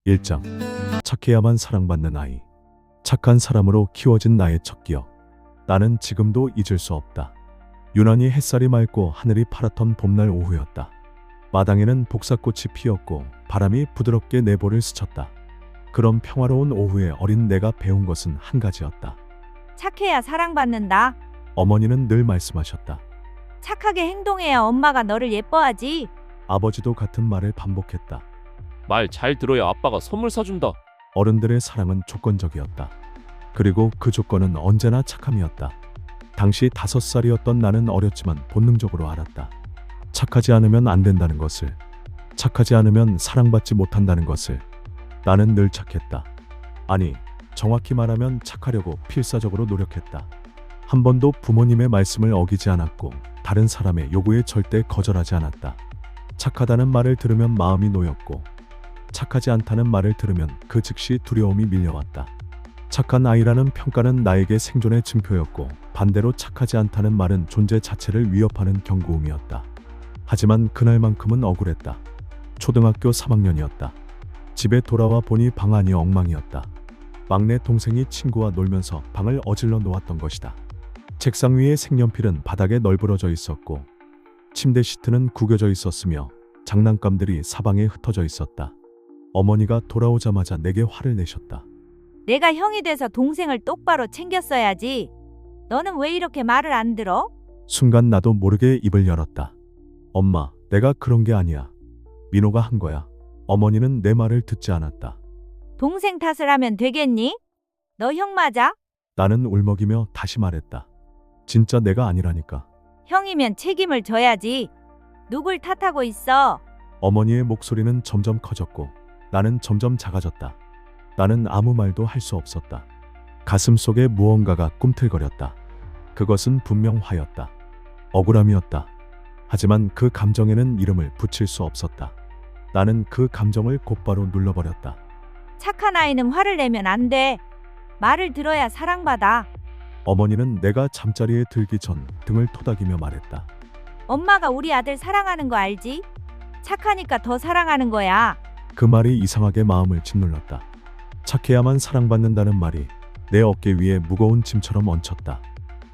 1장. 착해야만 사랑받는 아이. 착한 사람으로 키워진 나의 첫 기억. 나는 지금도 잊을 수 없다. 유난히 햇살이 맑고 하늘이 파랗던 봄날 오후였다. 마당에는 복사꽃이 피었고 바람이 부드럽게 내 볼을 스쳤다. 그런 평화로운 오후에 어린 내가 배운 것은 한 가지였다. 착해야 사랑받는다. 어머니는 늘 말씀하셨다. 착하게 행동해야 엄마가 너를 예뻐하지. 아버지도 같은 말을 반복했다. 말 잘 들어야 아빠가 선물 사준다. 어른들의 사랑은 조건적이었다. 그리고 그 조건은 언제나 착함이었다. 당시 5살이었던 나는 어렸지만 본능적으로 알았다. 착하지 않으면 안 된다는 것을, 착하지 않으면 사랑받지 못한다는 것을. 나는 늘 착했다. 아니, 정확히 말하면 착하려고 필사적으로 노력했다. 한 번도 부모님의 말씀을 어기지 않았고 다른 사람의 요구에 절대 거절하지 않았다. 착하다는 말을 들으면 마음이 놓였고 착하지 않다는 말을 들으면 그 즉시 두려움이 밀려왔다. 착한 아이라는 평가는 나에게 생존의 증표였고 반대로 착하지 않다는 말은 존재 자체를 위협하는 경고음이었다. 하지만 그날만큼은 억울했다. 초등학교 3학년이었다. 집에 돌아와 보니 방 안이 엉망이었다. 막내 동생이 친구와 놀면서 방을 어질러 놓았던 것이다. 책상 위에 색연필은 바닥에 널브러져 있었고 침대 시트는 구겨져 있었으며 장난감들이 사방에 흩어져 있었다. 어머니가 돌아오자마자 내게 화를 내셨다. 내가 형이 돼서 동생을 똑바로 챙겼어야지. 너는 왜 이렇게 말을 안 들어? 순간 나도 모르게 입을 열었다. 엄마, 내가 그런 게 아니야. 민호가 한 거야. 어머니는 내 말을 듣지 않았다. 동생 탓을 하면 되겠니? 너 형 맞아? 나는 울먹이며 다시 말했다. 진짜 내가 아니라니까. 형이면 책임을 져야지. 누굴 탓하고 있어? 어머니의 목소리는 점점 커졌고 나는 점점 작아졌다. 나는 아무 말도 할 수 없었다. 가슴 속에 무언가가 꿈틀거렸다. 그것은 분명 화였다. 억울함이었다. 하지만 그 감정에는 이름을 붙일 수 없었다. 나는 그 감정을 곧바로 눌러버렸다. 착한 아이는 화를 내면 안 돼. 말을 들어야 사랑받아. 어머니는 내가 잠자리에 들기 전 등을 토닥이며 말했다. 엄마가 우리 아들 사랑하는 거 알지? 착하니까 더 사랑하는 거야. 그 말이 이상하게 마음을 짓눌렀다. 착해야만 사랑받는다는 말이 내 어깨 위에 무거운 짐처럼 얹혔다.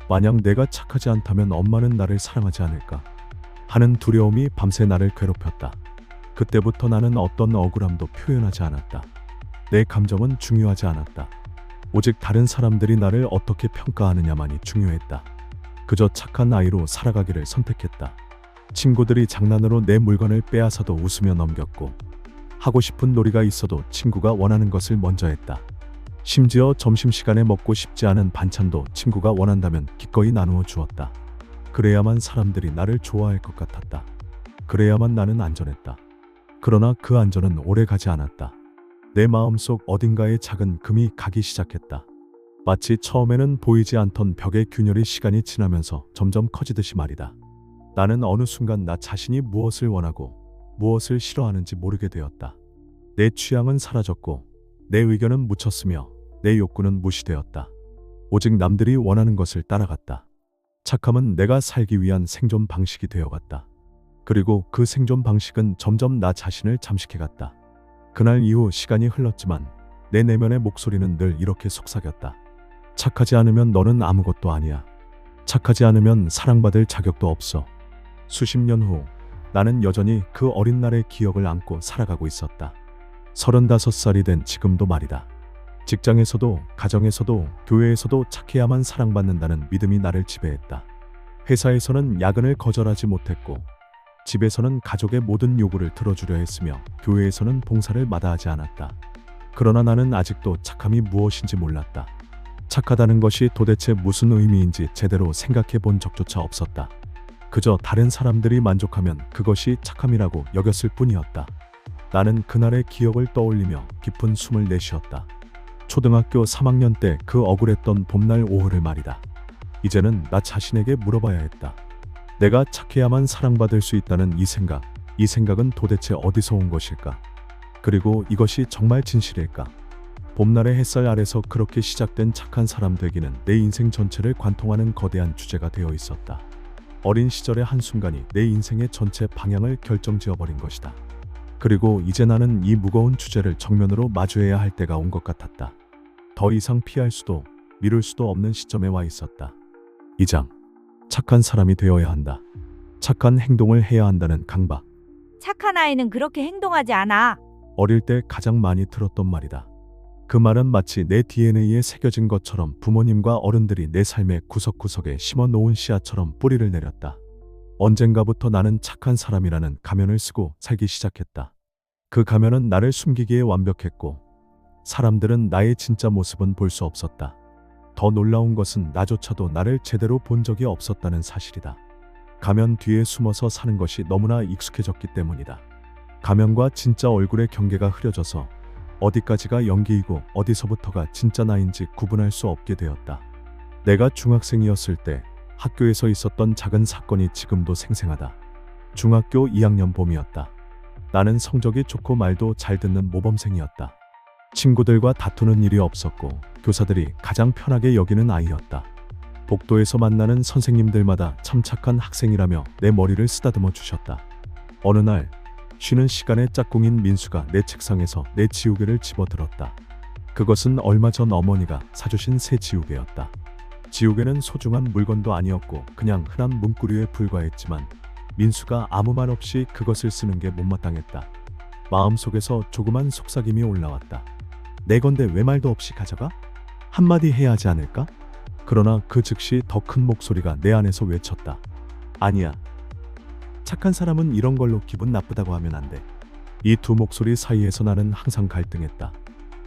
만약 내가 착하지 않다면 엄마는 나를 사랑하지 않을까 하는 두려움이 밤새 나를 괴롭혔다. 그때부터 나는 어떤 억울함도 표현하지 않았다. 내 감정은 중요하지 않았다. 오직 다른 사람들이 나를 어떻게 평가하느냐만이 중요했다. 그저 착한 아이로 살아가기를 선택했다. 친구들이 장난으로 내 물건을 빼앗아도 웃으며 넘겼고 하고 싶은 놀이가 있어도 친구가 원하는 것을 먼저 했다. 심지어 점심시간에 먹고 싶지 않은 반찬도 친구가 원한다면 기꺼이 나누어 주었다. 그래야만 사람들이 나를 좋아할 것 같았다. 그래야만 나는 안전했다. 그러나 그 안전은 오래 가지 않았다. 내 마음속 어딘가에 작은 금이 가기 시작했다. 마치 처음에는 보이지 않던 벽의 균열이 시간이 지나면서 점점 커지듯이 말이다. 나는 어느 순간 나 자신이 무엇을 원하고 무엇을 싫어하는지 모르게 되었다. 내 취향은 사라졌고 내 의견은 묻혔으며 내 욕구는 무시되었다. 오직 남들이 원하는 것을 따라갔다. 착함은 내가 살기 위한 생존 방식이 되어갔다. 그리고 그 생존 방식은 점점 나 자신을 잠식해갔다. 그날 이후 시간이 흘렀지만 내 내면의 목소리는 늘 이렇게 속삭였다. 착하지 않으면 너는 아무것도 아니야. 착하지 않으면 사랑받을 자격도 없어. 수십 년 후 나는 여전히 그 어린 날의 기억을 안고 살아가고 있었다. 35살이 된 지금도 말이다. 직장에서도 가정에서도 교회에서도 착해야만 사랑받는다는 믿음이 나를 지배했다. 회사에서는 야근을 거절하지 못했고 집에서는 가족의 모든 요구를 들어주려 했으며 교회에서는 봉사를 마다하지 않았다. 그러나 나는 아직도 착함이 무엇인지 몰랐다. 착하다는 것이 도대체 무슨 의미인지 제대로 생각해 본 적조차 없었다. 그저 다른 사람들이 만족하면 그것이 착함이라고 여겼을 뿐이었다. 나는 그날의 기억을 떠올리며 깊은 숨을 내쉬었다. 초등학교 3학년 때 그 억울했던 봄날 오후를 말이다. 이제는 나 자신에게 물어봐야 했다. 내가 착해야만 사랑받을 수 있다는 이 생각은 도대체 어디서 온 것일까? 그리고 이것이 정말 진실일까? 봄날의 햇살 아래서 그렇게 시작된 착한 사람 되기는 내 인생 전체를 관통하는 거대한 주제가 되어 있었다. 어린 시절의 한순간이 내 인생의 전체 방향을 결정지어버린 것이다. 그리고 이제 나는 이 무거운 주제를 정면으로 마주해야 할 때가 온 것 같았다. 더 이상 피할 수도 미룰 수도 없는 시점에 와 있었다. 2장. 착한 사람이 되어야 한다. 착한 행동을 해야 한다는 강박. 착한 아이는 그렇게 행동하지 않아. 어릴 때 가장 많이 들었던 말이다. 그 말은 마치 내 DNA에 새겨진 것처럼 부모님과 어른들이 내 삶의 구석구석에 심어 놓은 씨앗처럼 뿌리를 내렸다. 언젠가부터 나는 착한 사람이라는 가면을 쓰고 살기 시작했다. 그 가면은 나를 숨기기에 완벽했고 사람들은 나의 진짜 모습은 볼 수 없었다. 더 놀라운 것은 나조차도 나를 제대로 본 적이 없었다는 사실이다. 가면 뒤에 숨어서 사는 것이 너무나 익숙해졌기 때문이다. 가면과 진짜 얼굴의 경계가 흐려져서 어디까지가 연기이고 어디서부터가 진짜 나인지 구분할 수 없게 되었다. 내가 중학생이었을 때 학교에서 있었던 작은 사건이 지금도 생생하다. 중학교 2학년 봄이었다. 나는 성적이 좋고 말도 잘 듣는 모범생이었다. 친구들과 다투는 일이 없었고 교사들이 가장 편하게 여기는 아이였다. 복도에서 만나는 선생님들마다 참 착한 학생이라며 내 머리를 쓰다듬어 주셨다. 어느 날 쉬는 시간에 짝꿍인 민수가 내 책상에서 내 지우개를 집어들었다. 그것은 얼마 전 어머니가 사주신 새 지우개였다. 지우개는 소중한 물건도 아니었고 그냥 흔한 문구류에 불과했지만 민수가 아무 말 없이 그것을 쓰는 게 못마땅했다. 마음속에서 조그만 속삭임이 올라왔다. 내 건데 왜 말도 없이 가져가? 한마디 해야 하지 않을까? 그러나 그 즉시 더 큰 목소리가 내 안에서 외쳤다. 아니야. 착한 사람은 이런 걸로 기분 나쁘다고 하면 안 돼. 이 두 목소리 사이에서 나는 항상 갈등했다.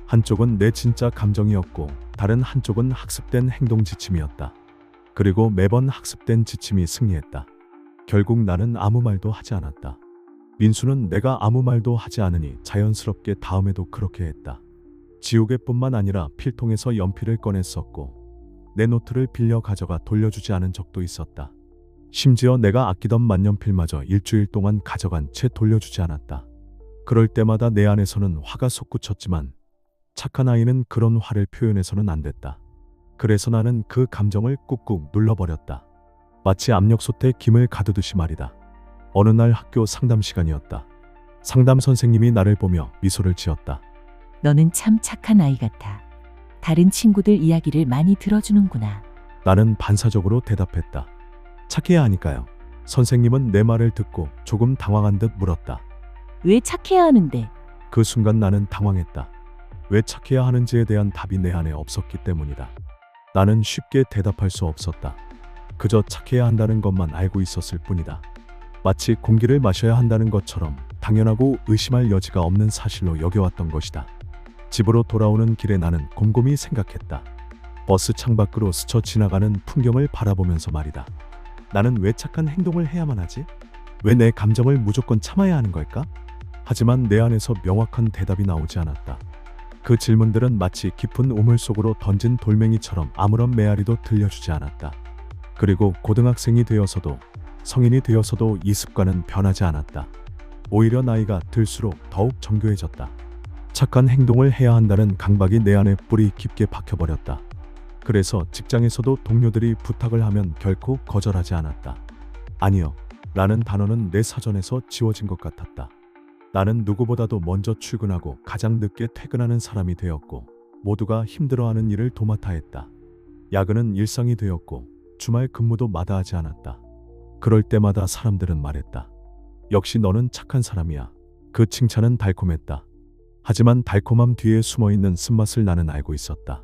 한쪽은 내 진짜 감정이었고 다른 한쪽은 학습된 행동 지침이었다. 그리고 매번 학습된 지침이 승리했다. 결국 나는 아무 말도 하지 않았다. 민수는 내가 아무 말도 하지 않으니 자연스럽게 다음에도 그렇게 했다. 지우개뿐만 아니라 필통에서 연필을 꺼냈었고 내 노트를 빌려 가져가 돌려주지 않은 적도 있었다. 심지어 내가 아끼던 만년필마저 일주일 동안 가져간 채 돌려주지 않았다. 그럴 때마다 내 안에서는 화가 솟구쳤지만 착한 아이는 그런 화를 표현해서는 안 됐다. 그래서 나는 그 감정을 꾹꾹 눌러버렸다. 마치 압력솥에 김을 가두듯이 말이다. 어느 날 학교 상담 시간이었다. 상담 선생님이 나를 보며 미소를 지었다. 너는 참 착한 아이 같아. 다른 친구들 이야기를 많이 들어주는구나. 나는 반사적으로 대답했다. 착해야 하니까요. 선생님은 내 말을 듣고 조금 당황한 듯 물었다. 왜 착해야 하는데? 그 순간 나는 당황했다. 왜 착해야 하는지에 대한 답이 내 안에 없었기 때문이다. 나는 쉽게 대답할 수 없었다. 그저 착해야 한다는 것만 알고 있었을 뿐이다. 마치 공기를 마셔야 한다는 것처럼 당연하고 의심할 여지가 없는 사실로 여겨왔던 것이다. 집으로 돌아오는 길에 나는 곰곰이 생각했다. 버스 창밖으로 스쳐 지나가는 풍경을 바라보면서 말이다. 나는 왜 착한 행동을 해야만 하지? 왜 내 감정을 무조건 참아야 하는 걸까? 하지만 내 안에서 명확한 대답이 나오지 않았다. 그 질문들은 마치 깊은 우물 속으로 던진 돌멩이처럼 아무런 메아리도 들려주지 않았다. 그리고 고등학생이 되어서도 성인이 되어서도 이 습관은 변하지 않았다. 오히려 나이가 들수록 더욱 정교해졌다. 착한 행동을 해야 한다는 강박이 내 안에 뿌리 깊게 박혀버렸다. 그래서 직장에서도 동료들이 부탁을 하면 결코 거절하지 않았다. 아니요, 라는 단어는 내 사전에서 지워진 것 같았다. 나는 누구보다도 먼저 출근하고 가장 늦게 퇴근하는 사람이 되었고 모두가 힘들어하는 일을 도맡아 했다. 야근은 일상이 되었고 주말 근무도 마다하지 않았다. 그럴 때마다 사람들은 말했다. 역시 너는 착한 사람이야. 그 칭찬은 달콤했다. 하지만 달콤함 뒤에 숨어있는 쓴맛을 나는 알고 있었다.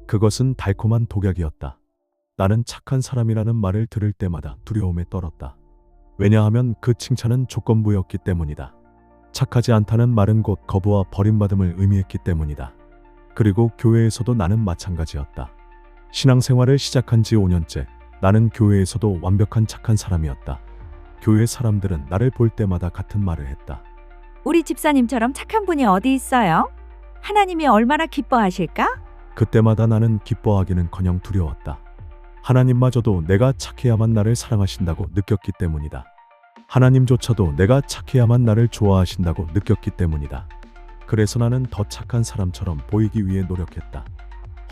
그것은 달콤한 독약이었다. 나는 착한 사람이라는 말을 들을 때마다 두려움에 떨었다. 왜냐하면 그 칭찬은 조건부였기 때문이다. 착하지 않다는 말은 곧 거부와 버림받음을 의미했기 때문이다. 그리고 교회에서도 나는 마찬가지였다. 신앙생활을 시작한 지 5년째 나는 교회에서도 완벽한 착한 사람이었다. 교회 사람들은 나를 볼 때마다 같은 말을 했다. 우리 집사님처럼 착한 분이 어디 있어요? 하나님이 얼마나 기뻐하실까? 그때마다 나는 기뻐하기는커녕 두려웠다. 하나님마저도 내가 착해야만 나를 사랑하신다고 느꼈기 때문이다. 하나님조차도 내가 착해야만 나를 좋아하신다고 느꼈기 때문이다. 그래서 나는 더 착한 사람처럼 보이기 위해 노력했다.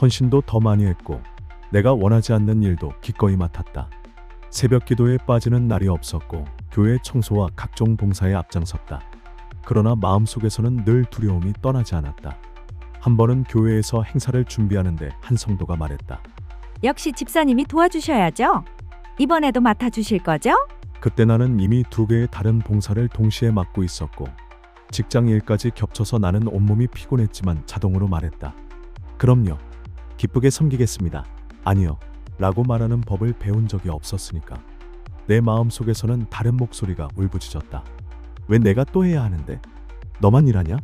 헌신도 더 많이 했고 내가 원하지 않는 일도 기꺼이 맡았다. 새벽 기도에 빠지는 날이 없었고 교회 청소와 각종 봉사에 앞장섰다. 그러나 마음속에서는 늘 두려움이 떠나지 않았다. 한 번은 교회에서 행사를 준비하는데 한 성도가 말했다. 역시 집사님이 도와주셔야죠. 이번에도 맡아주실 거죠? 그때 나는 이미 2개의 다른 봉사를 동시에 맡고 있었고 직장 일까지 겹쳐서 나는 온몸이 피곤했지만 자동으로 말했다. 그럼요. 기쁘게 섬기겠습니다. 아니요. 라고 말하는 법을 배운 적이 없었으니까. 내 마음속에서는 다른 목소리가 울부짖었다. 왜 내가 또 해야 하는데? 너만 일하냐?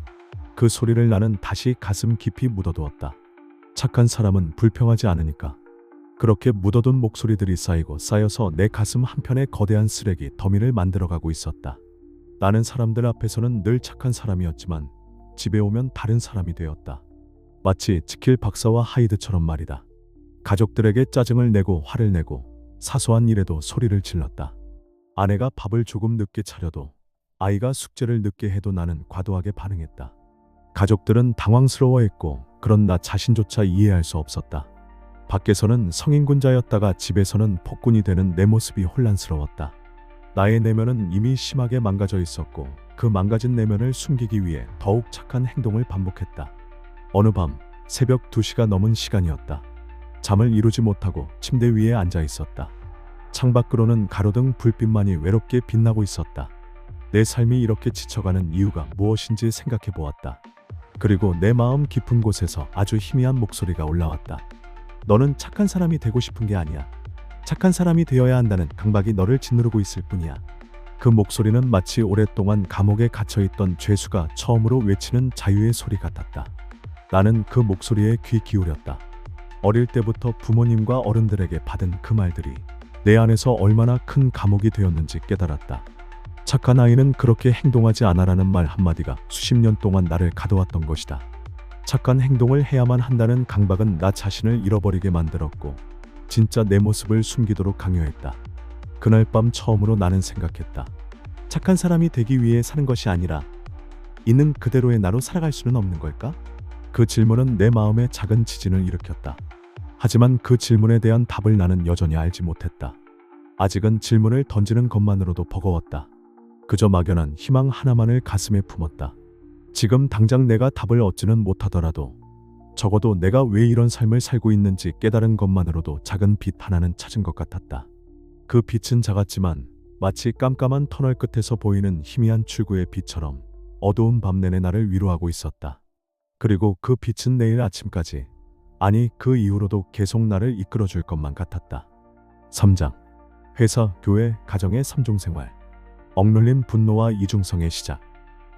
그 소리를 나는 다시 가슴 깊이 묻어두었다. 착한 사람은 불평하지 않으니까. 그렇게 묻어둔 목소리들이 쌓여서 내 가슴 한편에 거대한 쓰레기 더미를 만들어가고 있었다. 나는 사람들 앞에서는 늘 착한 사람이었지만 집에 오면 다른 사람이 되었다. 마치 지킬 박사와 하이드처럼 말이다. 가족들에게 짜증을 내고 화를 내고 사소한 일에도 소리를 질렀다. 아내가 밥을 조금 늦게 차려도 아이가 숙제를 늦게 해도 나는 과도하게 반응했다. 가족들은 당황스러워했고 그런 나 자신조차 이해할 수 없었다. 밖에서는 성인군자였다가 집에서는 폭군이 되는 내 모습이 혼란스러웠다. 나의 내면은 이미 심하게 망가져 있었고 그 망가진 내면을 숨기기 위해 더욱 착한 행동을 반복했다. 어느 밤 새벽 2시가 넘은 시간이었다. 잠을 이루지 못하고 침대 위에 앉아 있었다. 창밖으로는 가로등 불빛만이 외롭게 빛나고 있었다. 내 삶이 이렇게 지쳐가는 이유가 무엇인지 생각해 보았다. 그리고 내 마음 깊은 곳에서 아주 희미한 목소리가 올라왔다. 너는 착한 사람이 되고 싶은 게 아니야. 착한 사람이 되어야 한다는 강박이 너를 짓누르고 있을 뿐이야. 그 목소리는 마치 오랫동안 감옥에 갇혀있던 죄수가 처음으로 외치는 자유의 소리 같았다. 나는 그 목소리에 귀 기울였다. 어릴 때부터 부모님과 어른들에게 받은 그 말들이 내 안에서 얼마나 큰 감옥이 되었는지 깨달았다. 착한 아이는 그렇게 행동하지 않아라는 말 한마디가 수십 년 동안 나를 가둬왔던 것이다. 착한 행동을 해야만 한다는 강박은 나 자신을 잃어버리게 만들었고 진짜 내 모습을 숨기도록 강요했다. 그날 밤 처음으로 나는 생각했다. 착한 사람이 되기 위해 사는 것이 아니라 있는 그대로의 나로 살아갈 수는 없는 걸까? 그 질문은 내 마음에 작은 지진을 일으켰다. 하지만 그 질문에 대한 답을 나는 여전히 알지 못했다. 아직은 질문을 던지는 것만으로도 버거웠다. 그저 막연한 희망 하나만을 가슴에 품었다. 지금 당장 내가 답을 얻지는 못하더라도 적어도 내가 왜 이런 삶을 살고 있는지 깨달은 것만으로도 작은 빛 하나는 찾은 것 같았다. 그 빛은 작았지만 마치 깜깜한 터널 끝에서 보이는 희미한 출구의 빛처럼 어두운 밤 내내 나를 위로하고 있었다. 그리고 그 빛은 내일 아침까지, 아니 그 이후로도 계속 나를 이끌어줄 것만 같았다. 3장. 회사, 교회, 가정의 3종 생활. 억눌린 분노와 이중성의 시작.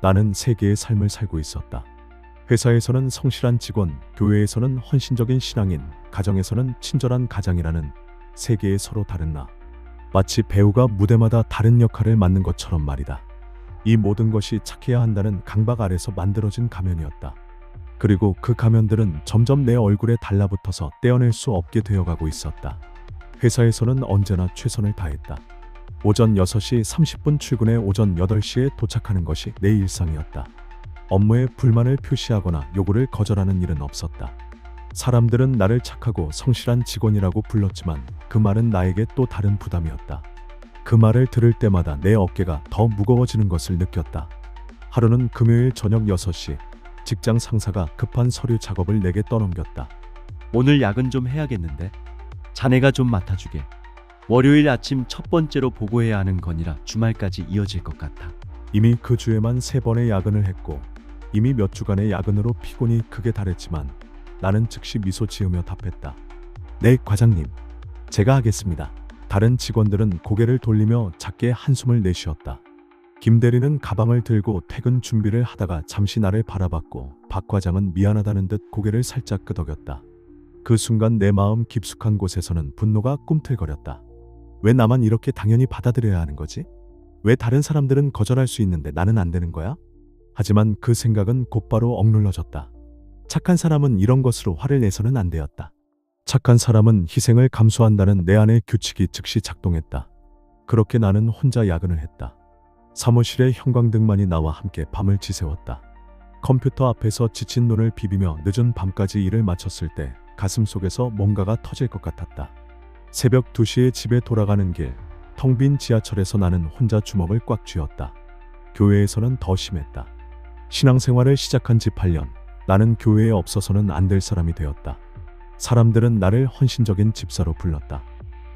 나는 세 개의 삶을 살고 있었다. 회사에서는 성실한 직원, 교회에서는 헌신적인 신앙인, 가정에서는 친절한 가장이라는 세 개의 서로 다른 나. 마치 배우가 무대마다 다른 역할을 맡는 것처럼 말이다. 이 모든 것이 착해야 한다는 강박 아래서 만들어진 가면이었다. 그리고 그 가면들은 점점 내 얼굴에 달라붙어서 떼어낼 수 없게 되어가고 있었다. 회사에서는 언제나 최선을 다했다. 오전 6시 30분 출근해 오전 8시에 도착하는 것이 내 일상이었다. 업무에 불만을 표시하거나 요구를 거절하는 일은 없었다. 사람들은 나를 착하고 성실한 직원이라고 불렀지만 그 말은 나에게 또 다른 부담이었다. 그 말을 들을 때마다 내 어깨가 더 무거워지는 것을 느꼈다. 하루는 금요일 저녁 6시, 직장 상사가 급한 서류 작업을 내게 떠넘겼다. 오늘 야근 좀 해야겠는데 자네가 좀 맡아주게. 월요일 아침 첫 번째로 보고해야 하는 건이라 주말까지 이어질 것 같아. 이미 그 주에만 3번의 야근을 했고 이미 몇 주간의 야근으로 피곤이 극에 달했지만 나는 즉시 미소 지으며 답했다. 네, 과장님. 제가 하겠습니다. 다른 직원들은 고개를 돌리며 작게 한숨을 내쉬었다. 김 대리는 가방을 들고 퇴근 준비를 하다가 잠시 나를 바라봤고 박 과장은 미안하다는 듯 고개를 살짝 끄덕였다. 그 순간 내 마음 깊숙한 곳에서는 분노가 꿈틀거렸다. 왜 나만 이렇게 당연히 받아들여야 하는 거지? 왜 다른 사람들은 거절할 수 있는데 나는 안 되는 거야? 하지만 그 생각은 곧바로 억눌러졌다. 착한 사람은 이런 것으로 화를 내서는 안 되었다. 착한 사람은 희생을 감수한다는 내 안의 규칙이 즉시 작동했다. 그렇게 나는 혼자 야근을 했다. 사무실에 형광등만이 나와 함께 밤을 지새웠다. 컴퓨터 앞에서 지친 눈을 비비며 늦은 밤까지 일을 마쳤을 때 가슴 속에서 뭔가가 터질 것 같았다. 새벽 2시에 집에 돌아가는 길, 텅 빈 지하철에서 나는 혼자 주먹을 꽉 쥐었다. 교회에서는 더 심했다. 신앙생활을 시작한 지 8년, 나는 교회에 없어서는 안 될 사람이 되었다. 사람들은 나를 헌신적인 집사로 불렀다.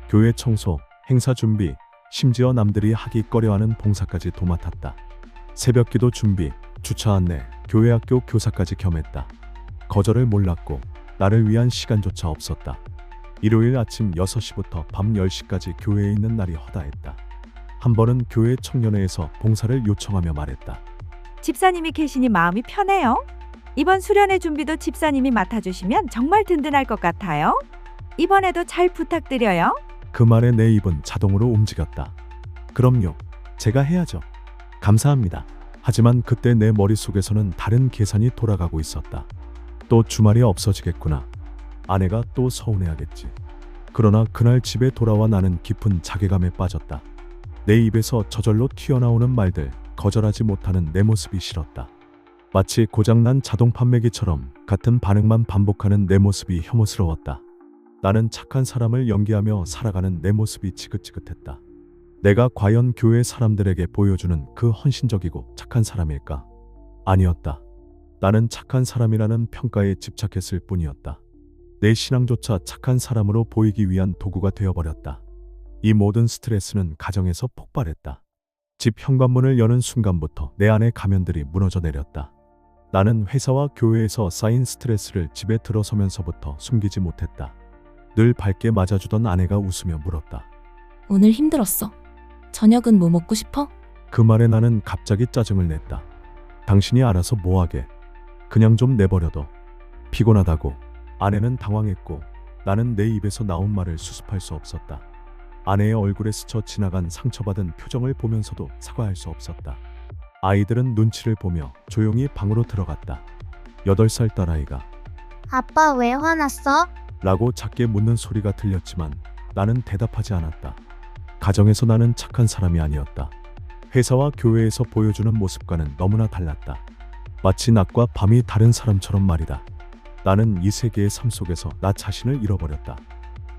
교회 청소, 행사 준비, 심지어 남들이 하기 꺼려하는 봉사까지 도맡았다. 새벽 기도 준비, 주차 안내, 교회 학교 교사까지 겸했다. 거절을 몰랐고 나를 위한 시간조차 없었다. 일요일 아침 6시부터 밤 10시까지 교회에 있는 날이 허다했다. 한 번은 교회 청년회에서 봉사를 요청하며 말했다. 집사님이 계시니 마음이 편해요. 이번 수련회 준비도 집사님이 맡아주시면 정말 든든할 것 같아요. 이번에도 잘 부탁드려요. 그 말에 내 입은 자동으로 움직였다. 그럼요. 제가 해야죠. 감사합니다. 하지만 그때 내 머릿속에서는 다른 계산이 돌아가고 있었다. 또 주말이 없어지겠구나. 아내가 또 서운해하겠지. 그러나 그날 집에 돌아와 나는 깊은 자괴감에 빠졌다. 내 입에서 저절로 튀어나오는 말들, 거절하지 못하는 내 모습이 싫었다. 마치 고장난 자동 판매기처럼 같은 반응만 반복하는 내 모습이 혐오스러웠다. 나는 착한 사람을 연기하며 살아가는 내 모습이 지긋지긋했다. 내가 과연 교회 사람들에게 보여주는 그 헌신적이고 착한 사람일까? 아니었다. 나는 착한 사람이라는 평가에 집착했을 뿐이었다. 내 신앙조차 착한 사람으로 보이기 위한 도구가 되어버렸다. 이 모든 스트레스는 가정에서 폭발했다. 집 현관문을 여는 순간부터 내 안의 가면들이 무너져 내렸다. 나는 회사와 교회에서 쌓인 스트레스를 집에 들어서면서부터 숨기지 못했다. 늘 밝게 맞아주던 아내가 웃으며 물었다. 오늘 힘들었어. 저녁은 뭐 먹고 싶어? 그 말에 나는 갑자기 짜증을 냈다. 당신이 알아서 뭐하게. 그냥 좀 내버려둬. 피곤하다고. 아내는 당황했고 나는 내 입에서 나온 말을 수습할 수 없었다. 아내의 얼굴에 스쳐 지나간 상처받은 표정을 보면서도 사과할 수 없었다. 아이들은 눈치를 보며 조용히 방으로 들어갔다. 8살 딸아이가 아빠 왜 화났어? 라고 작게 묻는 소리가 들렸지만 나는 대답하지 않았다. 가정에서 나는 착한 사람이 아니었다. 회사와 교회에서 보여주는 모습과는 너무나 달랐다. 마치 낮과 밤이 다른 사람처럼 말이다. 나는 이 세계의 삶 속에서 나 자신을 잃어버렸다.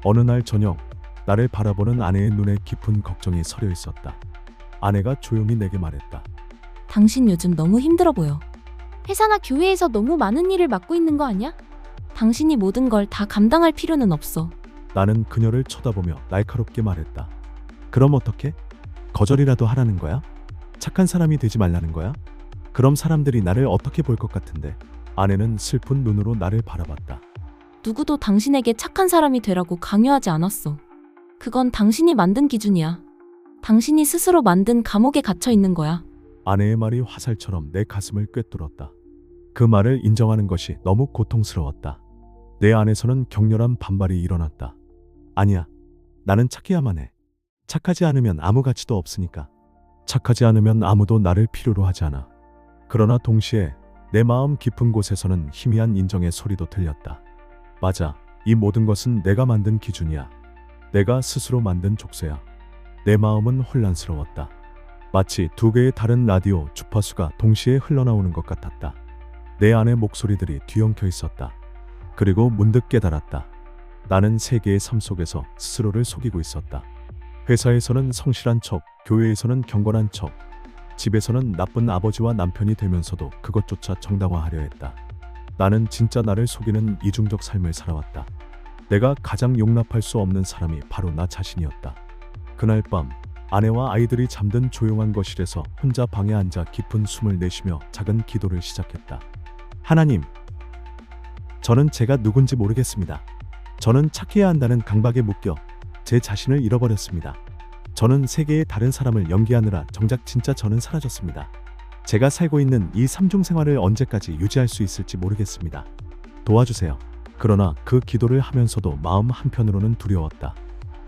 어느 날 저녁, 나를 바라보는 아내의 눈에 깊은 걱정이 서려 있었다. 아내가 조용히 내게 말했다. 당신 요즘 너무 힘들어 보여. 회사나 교회에서 너무 많은 일을 맡고 있는 거 아니야? 당신이 모든 걸 다 감당할 필요는 없어. 나는 그녀를 쳐다보며 날카롭게 말했다. 그럼 어떻게? 거절이라도 하라는 거야? 착한 사람이 되지 말라는 거야? 그럼 사람들이 나를 어떻게 볼 것 같은데? 아내는 슬픈 눈으로 나를 바라봤다. 누구도 당신에게 착한 사람이 되라고 강요하지 않았어. 그건 당신이 만든 기준이야. 당신이 스스로 만든 감옥에 갇혀 있는 거야. 아내의 말이 화살처럼 내 가슴을 꿰뚫었다. 그 말을 인정하는 것이 너무 고통스러웠다. 내 안에서는 격렬한 반발이 일어났다. 아니야. 나는 착해야만 해. 착하지 않으면 아무 가치도 없으니까. 착하지 않으면 아무도 나를 필요로 하지 않아. 그러나 동시에 내 마음 깊은 곳에서는 희미한 인정의 소리도 들렸다. 맞아. 이 모든 것은 내가 만든 기준이야. 내가 스스로 만든 족쇄야. 내 마음은 혼란스러웠다. 마치 두 개의 다른 라디오 주파수가 동시에 흘러나오는 것 같았다. 내 안의 목소리들이 뒤엉켜 있었다. 그리고 문득 깨달았다. 나는 세계의 삶 속에서 스스로를 속이고 있었다. 회사에서는 성실한 척, 교회에서는 경건한 척, 집에서는 나쁜 아버지와 남편이 되면서도 그것조차 정당화하려 했다. 나는 진짜 나를 속이는 이중적 삶을 살아왔다. 내가 가장 용납할 수 없는 사람이 바로 나 자신이었다. 그날 밤 아내와 아이들이 잠든 조용한 거실에서 혼자 방에 앉아 깊은 숨을 내쉬며 작은 기도를 시작했다. 하나님, 저는 제가 누군지 모르겠습니다. 저는 착해야 한다는 강박에 묶여 제 자신을 잃어버렸습니다. 저는 세계의 다른 사람을 연기하느라 정작 진짜 저는 사라졌습니다. 제가 살고 있는 이 삼중 생활을 언제까지 유지할 수 있을지 모르겠습니다. 도와주세요. 그러나 그 기도를 하면서도 마음 한편으로는 두려웠다.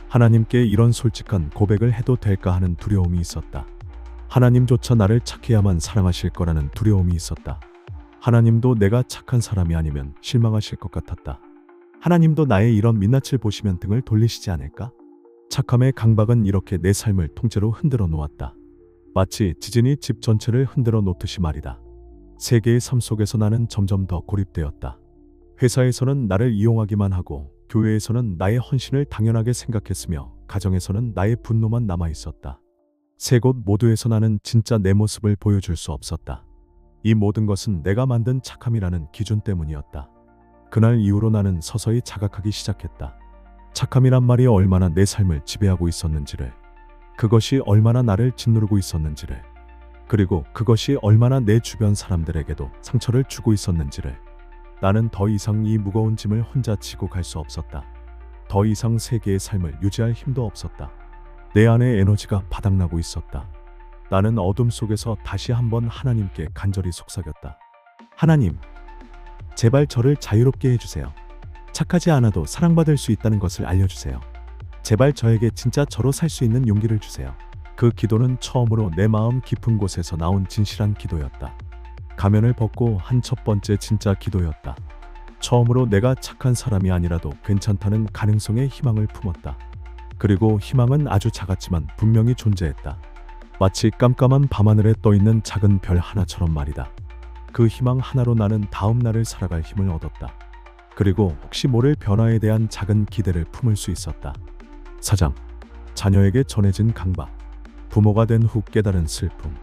하나님께 이런 솔직한 고백을 해도 될까 하는 두려움이 있었다. 하나님조차 나를 착해야만 사랑하실 거라는 두려움이 있었다. 하나님도 내가 착한 사람이 아니면 실망하실 것 같았다. 하나님도 나의 이런 민낯을 보시면 등을 돌리시지 않을까? 착함의 강박은 이렇게 내 삶을 통째로 흔들어 놓았다. 마치 지진이 집 전체를 흔들어 놓듯이 말이다. 세계의 삶 속에서 나는 점점 더 고립되었다. 회사에서는 나를 이용하기만 하고 교회에서는 나의 헌신을 당연하게 생각했으며 가정에서는 나의 분노만 남아 있었다. 세 곳 모두에서 나는 진짜 내 모습을 보여줄 수 없었다. 이 모든 것은 내가 만든 착함이라는 기준 때문이었다. 그날 이후로 나는 서서히 자각하기 시작했다. 착함이란 말이 얼마나 내 삶을 지배하고 있었는지를, 그것이 얼마나 나를 짓누르고 있었는지를, 그리고 그것이 얼마나 내 주변 사람들에게도 상처를 주고 있었는지를. 나는 더 이상 이 무거운 짐을 혼자 지고 갈 수 없었다. 더 이상 세계의 삶을 유지할 힘도 없었다. 내 안에 에너지가 바닥나고 있었다. 나는 어둠 속에서 다시 한번 하나님께 간절히 속삭였다. 하나님, 제발 저를 자유롭게 해주세요. 착하지 않아도 사랑받을 수 있다는 것을 알려주세요. 제발 저에게 진짜 저로 살 수 있는 용기를 주세요. 그 기도는 처음으로 내 마음 깊은 곳에서 나온 진실한 기도였다. 가면을 벗고 한 첫 번째 진짜 기도였다. 처음으로 내가 착한 사람이 아니라도 괜찮다는 가능성에 희망을 품었다. 그리고 희망은 아주 작았지만 분명히 존재했다. 마치 깜깜한 밤하늘에 떠있는 작은 별 하나처럼 말이다. 그 희망 하나로 나는 다음 날을 살아갈 힘을 얻었다. 그리고 혹시 모를 변화에 대한 작은 기대를 품을 수 있었다. 사장, 자녀에게 전해진 강박, 부모가 된 후 깨달은 슬픔.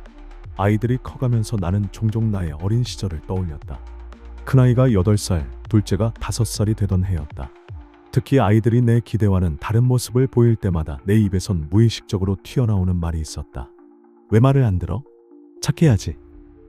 아이들이 커가면서 나는 종종 나의 어린 시절을 떠올렸다. 큰아이가 8살, 둘째가 5살이 되던 해였다. 특히 아이들이 내 기대와는 다른 모습을 보일 때마다 내 입에선 무의식적으로 튀어나오는 말이 있었다. 왜 말을 안 들어? 착해야지.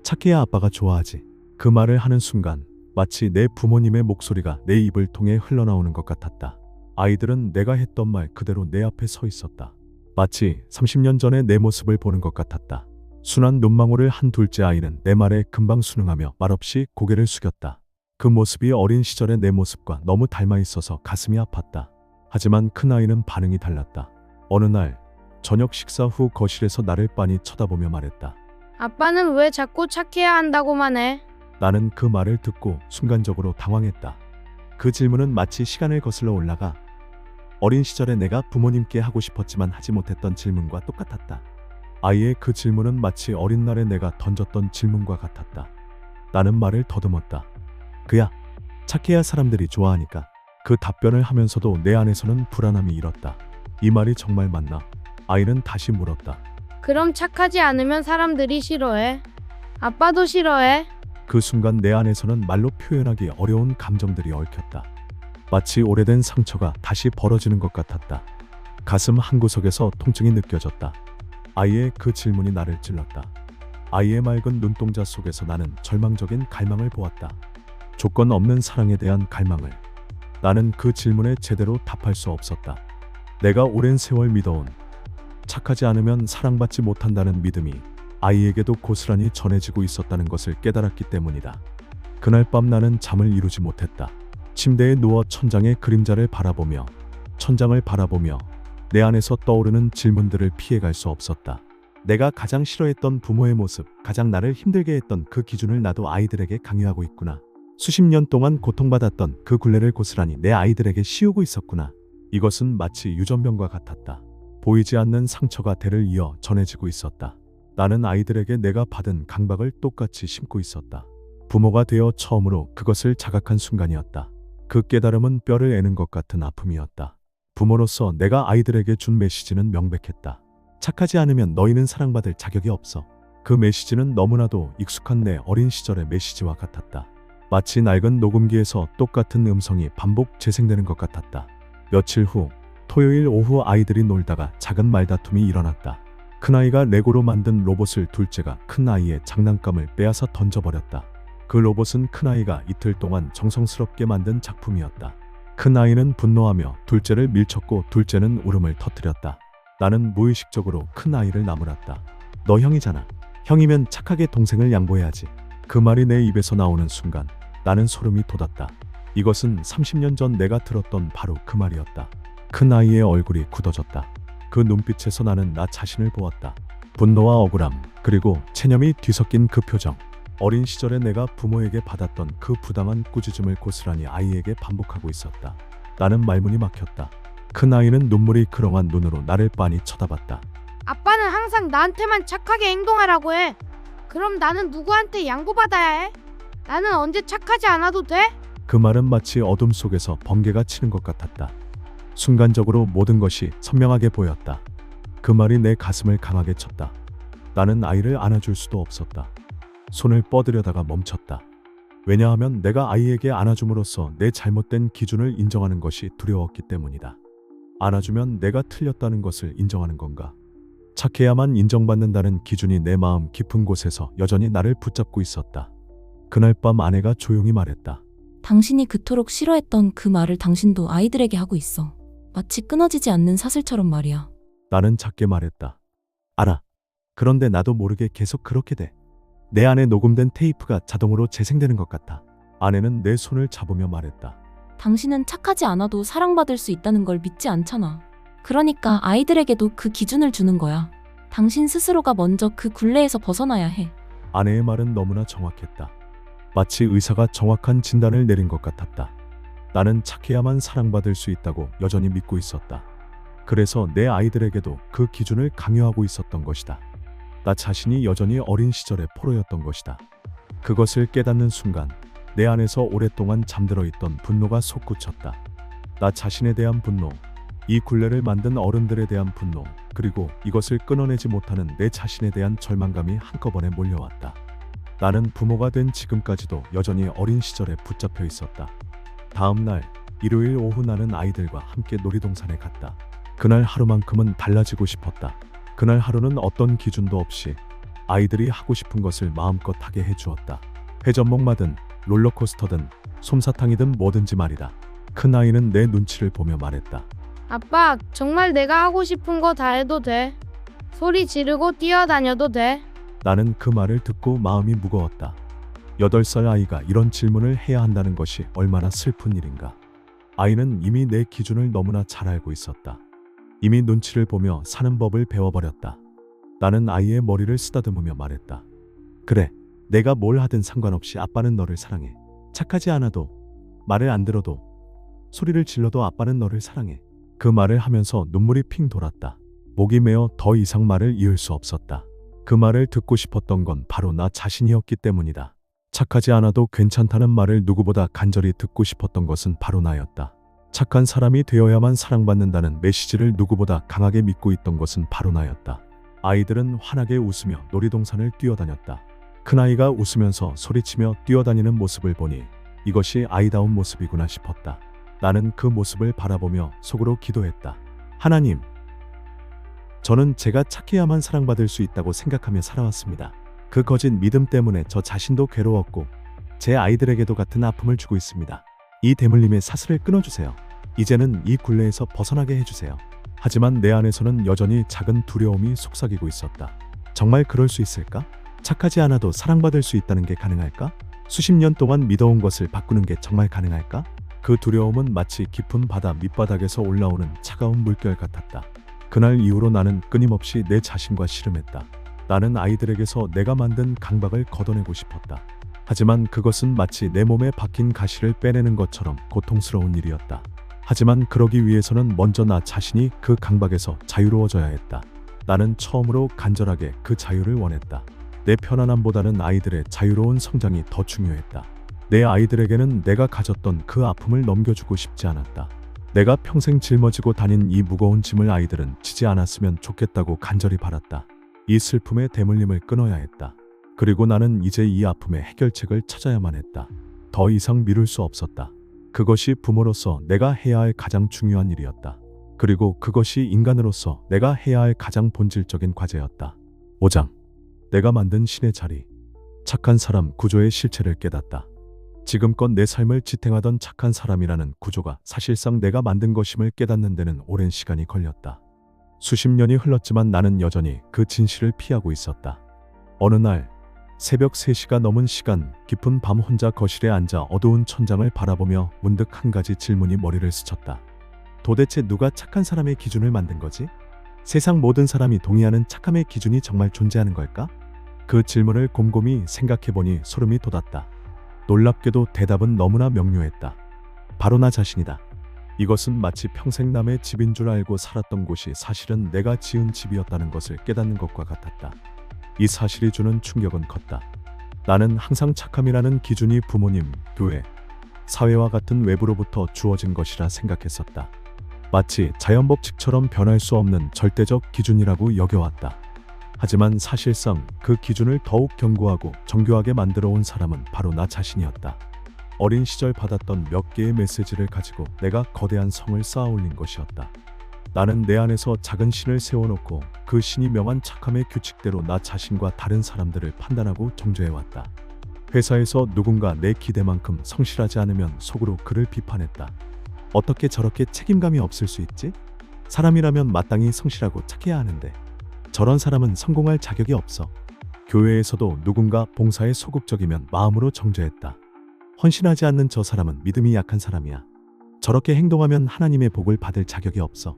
착해야 아빠가 좋아하지. 그 말을 하는 순간 마치 내 부모님의 목소리가 내 입을 통해 흘러나오는 것 같았다. 아이들은 내가 했던 말 그대로 내 앞에 서 있었다. 마치 30년 전에 내 모습을 보는 것 같았다. 순한 눈망울을 한 둘째 아이는 내 말에 금방 순응하며 말없이 고개를 숙였다. 그 모습이 어린 시절의 내 모습과 너무 닮아 있어서 가슴이 아팠다. 하지만 큰아이는 반응이 달랐다. 어느 날 저녁 식사 후 거실에서 나를 빤히 쳐다보며 말했다. 아빠는 왜 자꾸 착해야 한다고만 해? 나는 그 말을 듣고 순간적으로 당황했다. 그 질문은 마치 시간을 거슬러 올라가 어린 시절에 내가 부모님께 하고 싶었지만 하지 못했던 질문과 똑같았다. 아이의 그 질문은 마치 어린 날에 내가 던졌던 질문과 같았다. 나는 말을 더듬었다. 그야, 착해야 사람들이 좋아하니까. 그 답변을 하면서도 내 안에서는 불안함이 일었다. 이 말이 정말 맞나? 아이는 다시 물었다. 그럼 착하지 않으면 사람들이 싫어해. 아빠도 싫어해. 그 순간 내 안에서는 말로 표현하기 어려운 감정들이 얽혔다. 마치 오래된 상처가 다시 벌어지는 것 같았다. 가슴 한구석에서 통증이 느껴졌다. 아이의 그 질문이 나를 찔렀다. 아이의 맑은 눈동자 속에서 나는 절망적인 갈망을 보았다. 조건 없는 사랑에 대한 갈망을. 나는 그 질문에 제대로 답할 수 없었다. 내가 오랜 세월 믿어온 착하지 않으면 사랑받지 못한다는 믿음이 아이에게도 고스란히 전해지고 있었다는 것을 깨달았기 때문이다. 그날 밤 나는 잠을 이루지 못했다. 침대에 누워 천장의 그림자를 바라보며 내 안에서 떠오르는 질문들을 피해갈 수 없었다. 내가 가장 싫어했던 부모의 모습, 가장 나를 힘들게 했던 그 기준을 나도 아이들에게 강요하고 있구나. 수십 년 동안 고통받았던 그 굴레를 고스란히 내 아이들에게 씌우고 있었구나. 이것은 마치 유전병과 같았다. 보이지 않는 상처가 대를 이어 전해지고 있었다. 나는 아이들에게 내가 받은 강박을 똑같이 심고 있었다. 부모가 되어 처음으로 그것을 자각한 순간이었다. 그 깨달음은 뼈를 애는 것 같은 아픔이었다. 부모로서 내가 아이들에게 준 메시지는 명백했다. 착하지 않으면 너희는 사랑받을 자격이 없어. 그 메시지는 너무나도 익숙한 내 어린 시절의 메시지와 같았다. 마치 낡은 녹음기에서 똑같은 음성이 반복 재생되는 것 같았다. 며칠 후 토요일 오후 아이들이 놀다가 작은 말다툼이 일어났다. 큰아이가 레고로 만든 로봇을 둘째가 큰아이의 장난감을 빼앗아 던져버렸다. 그 로봇은 큰아이가 이틀 동안 정성스럽게 만든 작품이었다. 큰아이는 분노하며 둘째를 밀쳤고 둘째는 울음을 터뜨렸다. 나는 무의식적으로 큰아이를 나무랐다. 너 형이잖아. 형이면 착하게 동생을 양보해야지. 그 말이 내 입에서 나오는 순간 나는 소름이 돋았다. 이것은 30년 전 내가 들었던 바로 그 말이었다. 큰아이의 얼굴이 굳어졌다. 그 눈빛에서 나는 나 자신을 보았다. 분노와 억울함, 그리고 체념이 뒤섞인 그 표정. 어린 시절에 내가 부모에게 받았던 그 부당한 꾸짖음을 고스란히 아이에게 반복하고 있었다. 나는 말문이 막혔다. 큰아이는 눈물이 그렁한 눈으로 나를 빤히 쳐다봤다. 아빠는 항상 나한테만 착하게 행동하라고 해. 그럼 나는 누구한테 양보받아야 해? 나는 언제 착하지 않아도 돼? 그 말은 마치 어둠 속에서 번개가 치는 것 같았다. 순간적으로 모든 것이 선명하게 보였다. 그 말이 내 가슴을 강하게 쳤다. 나는 아이를 안아줄 수도 없었다. 손을 뻗으려다가 멈췄다. 왜냐하면 내가 아이에게 안아줌으로써 내 잘못된 기준을 인정하는 것이 두려웠기 때문이다. 안아주면 내가 틀렸다는 것을 인정하는 건가? 착해야만 인정받는다는 기준이 내 마음 깊은 곳에서 여전히 나를 붙잡고 있었다. 그날 밤 아내가 조용히 말했다. 당신이 그토록 싫어했던 그 말을 당신도 아이들에게 하고 있어. 마치 끊어지지 않는 사슬처럼 말이야. 나는 작게 말했다. 알아. 그런데 나도 모르게 계속 그렇게 돼. 내 안에 녹음된 테이프가 자동으로 재생되는 것 같아. 아내는 내 손을 잡으며 말했다. 당신은 착하지 않아도 사랑받을 수 있다는 걸 믿지 않잖아. 그러니까 아이들에게도 그 기준을 주는 거야. 당신 스스로가 먼저 그 굴레에서 벗어나야 해. 아내의 말은 너무나 정확했다. 마치 의사가 정확한 진단을 내린 것 같았다. 나는 착해야만 사랑받을 수 있다고 여전히 믿고 있었다. 그래서 내 아이들에게도 그 기준을 강요하고 있었던 것이다. 나 자신이 여전히 어린 시절의 포로였던 것이다. 그것을 깨닫는 순간 내 안에서 오랫동안 잠들어 있던 분노가 솟구쳤다. 나 자신에 대한 분노, 이 굴레를 만든 어른들에 대한 분노, 그리고 이것을 끊어내지 못하는 내 자신에 대한 절망감이 한꺼번에 몰려왔다. 나는 부모가 된 지금까지도 여전히 어린 시절에 붙잡혀 있었다. 다음 날 일요일 오후 나는 아이들과 함께 놀이동산에 갔다. 그날 하루만큼은 달라지고 싶었다. 그날 하루는 어떤 기준도 없이 아이들이 하고 싶은 것을 마음껏 하게 해주었다. 회전목마든 롤러코스터든 솜사탕이든 뭐든지 말이다. 큰 아이는 내 눈치를 보며 말했다. 아빠, 정말 내가 하고 싶은 거 다 해도 돼? 소리 지르고 뛰어다녀도 돼? 나는 그 말을 듣고 마음이 무거웠다. 8살 아이가 이런 질문을 해야 한다는 것이 얼마나 슬픈 일인가. 아이는 이미 내 기준을 너무나 잘 알고 있었다. 이미 눈치를 보며 사는 법을 배워버렸다. 나는 아이의 머리를 쓰다듬으며 말했다. 그래, 내가 뭘 하든 상관없이 아빠는 너를 사랑해. 착하지 않아도, 말을 안 들어도, 소리를 질러도 아빠는 너를 사랑해. 그 말을 하면서 눈물이 핑 돌았다. 목이 메어 더 이상 말을 이을 수 없었다. 그 말을 듣고 싶었던 건 바로 나 자신이었기 때문이다. 착하지 않아도 괜찮다는 말을 누구보다 간절히 듣고 싶었던 것은 바로 나였다. 착한 사람이 되어야만 사랑받는다는 메시지를 누구보다 강하게 믿고 있던 것은 바로 나였다. 아이들은 환하게 웃으며 놀이동산을 뛰어다녔다. 큰아이가 웃으면서 소리치며 뛰어다니는 모습을 보니 이것이 아이다운 모습이구나 싶었다. 나는 그 모습을 바라보며 속으로 기도했다. 하나님, 저는 제가 착해야만 사랑받을 수 있다고 생각하며 살아왔습니다. 그 거짓 믿음 때문에 저 자신도 괴로웠고 제 아이들에게도 같은 아픔을 주고 있습니다. 이 대물림의 사슬을 끊어주세요. 이제는 이 굴레에서 벗어나게 해주세요. 하지만 내 안에서는 여전히 작은 두려움이 속삭이고 있었다. 정말 그럴 수 있을까? 착하지 않아도 사랑받을 수 있다는 게 가능할까? 수십 년 동안 믿어온 것을 바꾸는 게 정말 가능할까? 그 두려움은 마치 깊은 바다 밑바닥에서 올라오는 차가운 물결 같았다. 그날 이후로 나는 끊임없이 내 자신과 씨름했다. 나는 아이들에게서 내가 만든 강박을 걷어내고 싶었다. 하지만 그것은 마치 내 몸에 박힌 가시를 빼내는 것처럼 고통스러운 일이었다. 하지만 그러기 위해서는 먼저 나 자신이 그 강박에서 자유로워져야 했다. 나는 처음으로 간절하게 그 자유를 원했다. 내 편안함보다는 아이들의 자유로운 성장이 더 중요했다. 내 아이들에게는 내가 가졌던 그 아픔을 넘겨주고 싶지 않았다. 내가 평생 짊어지고 다닌 이 무거운 짐을 아이들은 지지 않았으면 좋겠다고 간절히 바랐다. 이 슬픔의 대물림을 끊어야 했다. 그리고 나는 이제 이 아픔의 해결책을 찾아야만 했다. 더 이상 미룰 수 없었다. 그것이 부모로서 내가 해야 할 가장 중요한 일이었다. 그리고 그것이 인간으로서 내가 해야 할 가장 본질적인 과제였다. 5장. 내가 만든 신의 자리. 착한 사람 구조의 실체를 깨닫다. 지금껏 내 삶을 지탱하던 착한 사람이라는 구조가 사실상 내가 만든 것임을 깨닫는 데는 오랜 시간이 걸렸다. 수십 년이 흘렀지만 나는 여전히 그 진실을 피하고 있었다. 어느 날 새벽 3시가 넘은 시간, 깊은 밤 혼자 거실에 앉아 어두운 천장을 바라보며 문득 한 가지 질문이 머리를 스쳤다. 도대체 누가 착한 사람의 기준을 만든 거지? 세상 모든 사람이 동의하는 착함의 기준이 정말 존재하는 걸까? 그 질문을 곰곰이 생각해보니 소름이 돋았다. 놀랍게도 대답은 너무나 명료했다. 바로 나 자신이다. 이것은 마치 평생 남의 집인 줄 알고 살았던 곳이 사실은 내가 지은 집이었다는 것을 깨닫는 것과 같았다. 이 사실이 주는 충격은 컸다. 나는 항상 착함이라는 기준이 부모님, 교회, 사회와 같은 외부로부터 주어진 것이라 생각했었다. 마치 자연법칙처럼 변할 수 없는 절대적 기준이라고 여겨왔다. 하지만 사실상 그 기준을 더욱 견고하고 정교하게 만들어 온 사람은 바로 나 자신이었다. 어린 시절 받았던 몇 개의 메시지를 가지고 내가 거대한 성을 쌓아 올린 것이었다. 나는 내 안에서 작은 신을 세워놓고 그 신이 명한 착함의 규칙대로 나 자신과 다른 사람들을 판단하고 정죄해왔다. 회사에서 누군가 내 기대만큼 성실하지 않으면 속으로 그를 비판했다. 어떻게 저렇게 책임감이 없을 수 있지? 사람이라면 마땅히 성실하고 착해야 하는데 저런 사람은 성공할 자격이 없어. 교회에서도 누군가 봉사에 소극적이면 마음으로 정죄했다. 헌신하지 않는 저 사람은 믿음이 약한 사람이야. 저렇게 행동하면 하나님의 복을 받을 자격이 없어.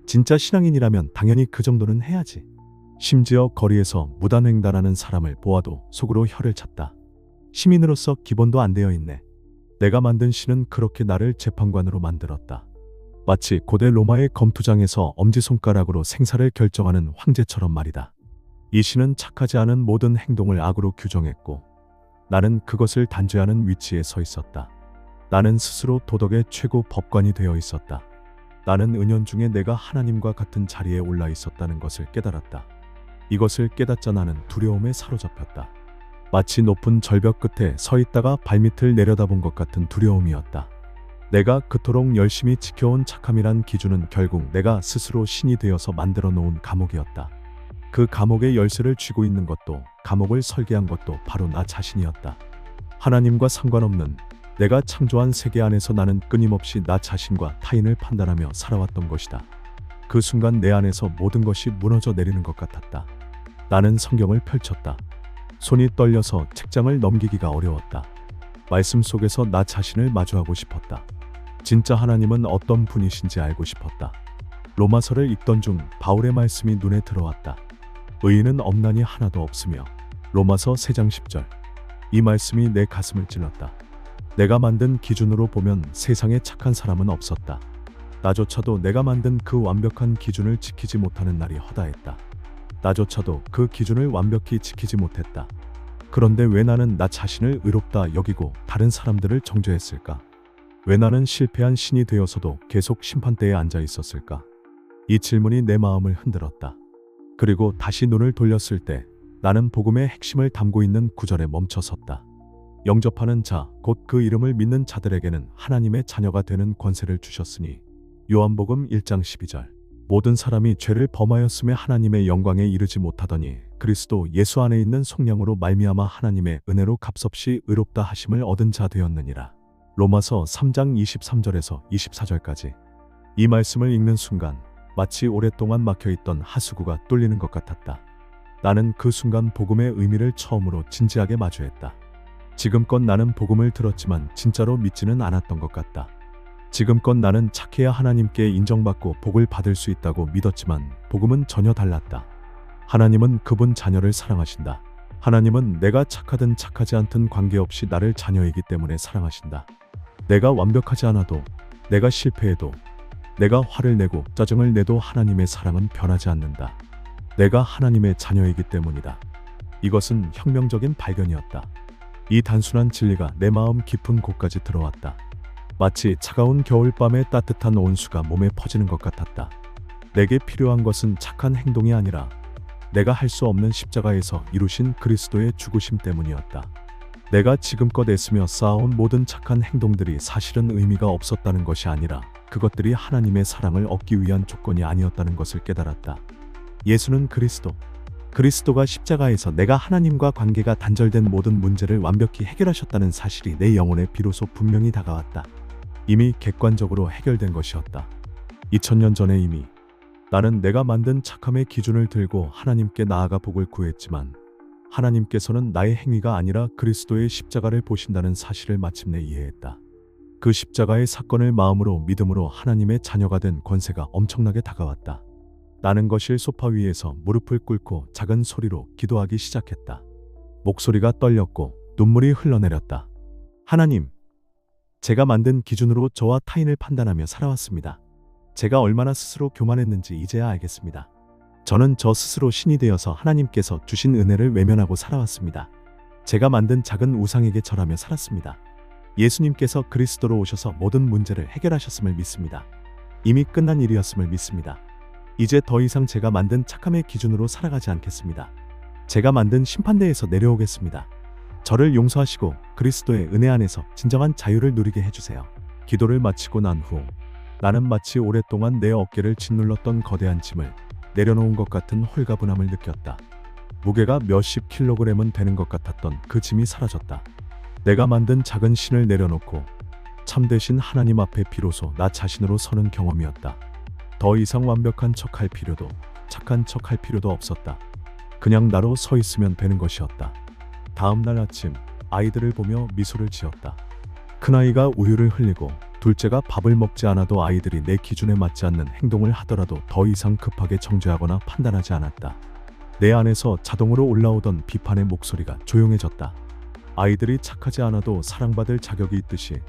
진짜 신앙인이라면 당연히 그 정도는 해야지. 심지어 거리에서 무단횡단하는 사람을 보아도 속으로 혀를 찼다. 시민으로서 기본도 안 되어 있네. 내가 만든 신은 그렇게 나를 재판관으로 만들었다. 마치 고대 로마의 검투장에서 엄지손가락으로 생사를 결정하는 황제처럼 말이다. 이 신은 착하지 않은 모든 행동을 악으로 규정했고 나는 그것을 단죄하는 위치에 서 있었다. 나는 스스로 도덕의 최고 법관이 되어 있었다. 나는 은연중에 내가 하나님과 같은 자리에 올라 있었다는 것을 깨달았다. 이것을 깨닫자 나는 두려움에 사로잡혔다. 마치 높은 절벽 끝에 서 있다가 발밑을 내려다본 것 같은 두려움이었다. 내가 그토록 열심히 지켜온 착함이란 기준은 결국 내가 스스로 신이 되어서 만들어 놓은 감옥이었다. 그 감옥의 열쇠를 쥐고 있는 것도 감옥을 설계한 것도 바로 나 자신이었다. 하나님과 상관없는 내가 창조한 세계 안에서 나는 끊임없이 나 자신과 타인을 판단하며 살아왔던 것이다. 그 순간 내 안에서 모든 것이 무너져 내리는 것 같았다. 나는 성경을 펼쳤다. 손이 떨려서 책장을 넘기기가 어려웠다. 말씀 속에서 나 자신을 마주하고 싶었다. 진짜 하나님은 어떤 분이신지 알고 싶었다. 로마서를 읽던 중 바울의 말씀이 눈에 들어왔다. 의인은 없나니 하나도 없으며 로마서 3장 10절. 이 말씀이 내 가슴을 찔렀다. 내가 만든 기준으로 보면 세상에 착한 사람은 없었다. 나조차도 내가 만든 그 완벽한 기준을 지키지 못하는 날이 허다했다. 나조차도 그 기준을 완벽히 지키지 못했다. 그런데 왜 나는 나 자신을 의롭다 여기고 다른 사람들을 정죄했을까? 왜 나는 실패한 신이 되어서도 계속 심판대에 앉아 있었을까? 이 질문이 내 마음을 흔들었다. 그리고 다시 눈을 돌렸을 때 나는 복음의 핵심을 담고 있는 구절에 멈춰섰다. 영접하는 자, 곧 그 이름을 믿는 자들에게는 하나님의 자녀가 되는 권세를 주셨으니. 요한복음 1장 12절. 모든 사람이 죄를 범하였음에 하나님의 영광에 이르지 못하더니 그리스도 예수 안에 있는 속량으로 말미암아 하나님의 은혜로 값없이 의롭다 하심을 얻은 자 되었느니라. 로마서 3장 23절에서 24절까지. 이 말씀을 읽는 순간 마치 오랫동안 막혀있던 하수구가 뚫리는 것 같았다. 나는 그 순간 복음의 의미를 처음으로 진지하게 마주했다. 지금껏 나는 복음을 들었지만 진짜로 믿지는 않았던 것 같다. 지금껏 나는 착해야 하나님께 인정받고 복을 받을 수 있다고 믿었지만 복음은 전혀 달랐다. 하나님은 그분 자녀를 사랑하신다. 하나님은 내가 착하든 착하지 않든 관계없이 나를 자녀이기 때문에 사랑하신다. 내가 완벽하지 않아도, 내가 실패해도, 내가 화를 내고 짜증을 내도 하나님의 사랑은 변하지 않는다. 내가 하나님의 자녀이기 때문이다. 이것은 혁명적인 발견이었다. 이 단순한 진리가 내 마음 깊은 곳까지 들어왔다. 마치 차가운 겨울밤의 따뜻한 온수가 몸에 퍼지는 것 같았다. 내게 필요한 것은 착한 행동이 아니라 내가 할 수 없는 십자가에서 이루신 그리스도의 죽으심 때문이었다. 내가 지금껏 애쓰며 쌓아온 모든 착한 행동들이 사실은 의미가 없었다는 것이 아니라 그것들이 하나님의 사랑을 얻기 위한 조건이 아니었다는 것을 깨달았다. 예수는 그리스도가 십자가에서 내가 하나님과 관계가 단절된 모든 문제를 완벽히 해결하셨다는 사실이 내 영혼에 비로소 분명히 다가왔다. 이미 객관적으로 해결된 것이었다. 2000년 전에 이미 나는 내가 만든 착함의 기준을 들고 하나님께 나아가 복을 구했지만 하나님께서는 나의 행위가 아니라 그리스도의 십자가를 보신다는 사실을 마침내 이해했다. 그 십자가의 사건을 마음으로 믿음으로 하나님의 자녀가 된 권세가 엄청나게 다가왔다. 나는 거실 소파 위에서 무릎을 꿇고 작은 소리로 기도하기 시작했다. 목소리가 떨렸고 눈물이 흘러내렸다. 하나님, 제가 만든 기준으로 저와 타인을 판단하며 살아왔습니다. 제가 얼마나 스스로 교만했는지 이제야 알겠습니다. 저는 저 스스로 신이 되어서 하나님께서 주신 은혜를 외면하고 살아왔습니다. 제가 만든 작은 우상에게 절하며 살았습니다. 예수님께서 그리스도로 오셔서 모든 문제를 해결하셨음을 믿습니다. 이미 끝난 일이었음을 믿습니다. 이제 더 이상 제가 만든 착함의 기준으로 살아가지 않겠습니다. 제가 만든 심판대에서 내려오겠습니다. 저를 용서하시고 그리스도의 은혜 안에서 진정한 자유를 누리게 해주세요. 기도를 마치고 난 후 나는 마치 오랫동안 내 어깨를 짓눌렀던 거대한 짐을 내려놓은 것 같은 홀가분함을 느꼈다. 무게가 몇십 킬로그램은 되는 것 같았던 그 짐이 사라졌다. 내가 만든 작은 신을 내려놓고 참되신 하나님 앞에 비로소 나 자신으로 서는 경험이었다. 더 이상 완벽한 척할 필요도 착한 척할 필요도 없었다. 그냥 나로 서 있으면 되는 것이었다. 다음 날 아침 아이들을 보며 미소를 지었다. 큰아이가 우유를 흘리고 둘째가 밥을 먹지 않아도 아이들이 내 기준에 맞지 않는 행동을 하더라도 더 이상 급하게 정죄하거나 판단하지 않았다. 내 안에서 자동으로 올라오던 비판의 목소리가 조용해졌다. 아이들이 착하지 않아도 사랑받을 자격이 있듯이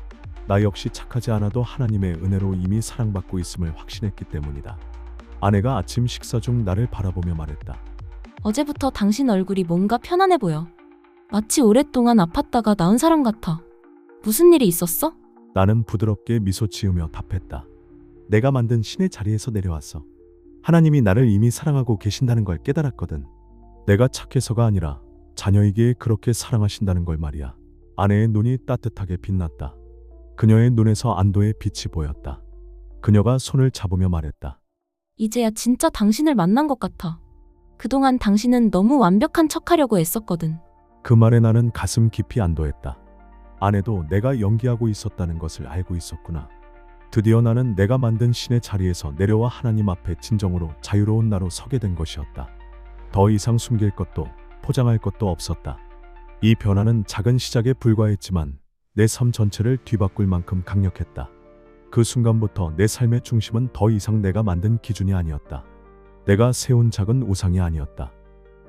나 역시 착하지 않아도 하나님의 은혜로 이미 사랑받고 있음을 확신했기 때문이다. 아내가 아침 식사 중 나를 바라보며 말했다. 어제부터 당신 얼굴이 뭔가 편안해 보여. 마치 오랫동안 아팠다가 나은 사람 같아. 무슨 일이 있었어? 나는 부드럽게 미소 지으며 답했다. 내가 만든 신의 자리에서 내려왔어. 하나님이 나를 이미 사랑하고 계신다는 걸 깨달았거든. 내가 착해서가 아니라 자녀이기에 그렇게 사랑하신다는 걸 말이야. 아내의 눈이 따뜻하게 빛났다. 그녀의 눈에서 안도의 빛이 보였다. 그녀가 손을 잡으며 말했다. 이제야 진짜 당신을 만난 것 같아. 그동안 당신은 너무 완벽한 척하려고 애썼거든. 그 말에 나는 가슴 깊이 안도했다. 아내도 내가 연기하고 있었다는 것을 알고 있었구나. 드디어 나는 내가 만든 신의 자리에서 내려와 하나님 앞에 진정으로 자유로운 나로 서게 된 것이었다. 더 이상 숨길 것도 포장할 것도 없었다. 이 변화는 작은 시작에 불과했지만 내 삶 전체를 뒤바꿀 만큼 강력했다. 그 순간부터 내 삶의 중심은 더 이상 내가 만든 기준이 아니었다. 내가 세운 작은 우상이 아니었다.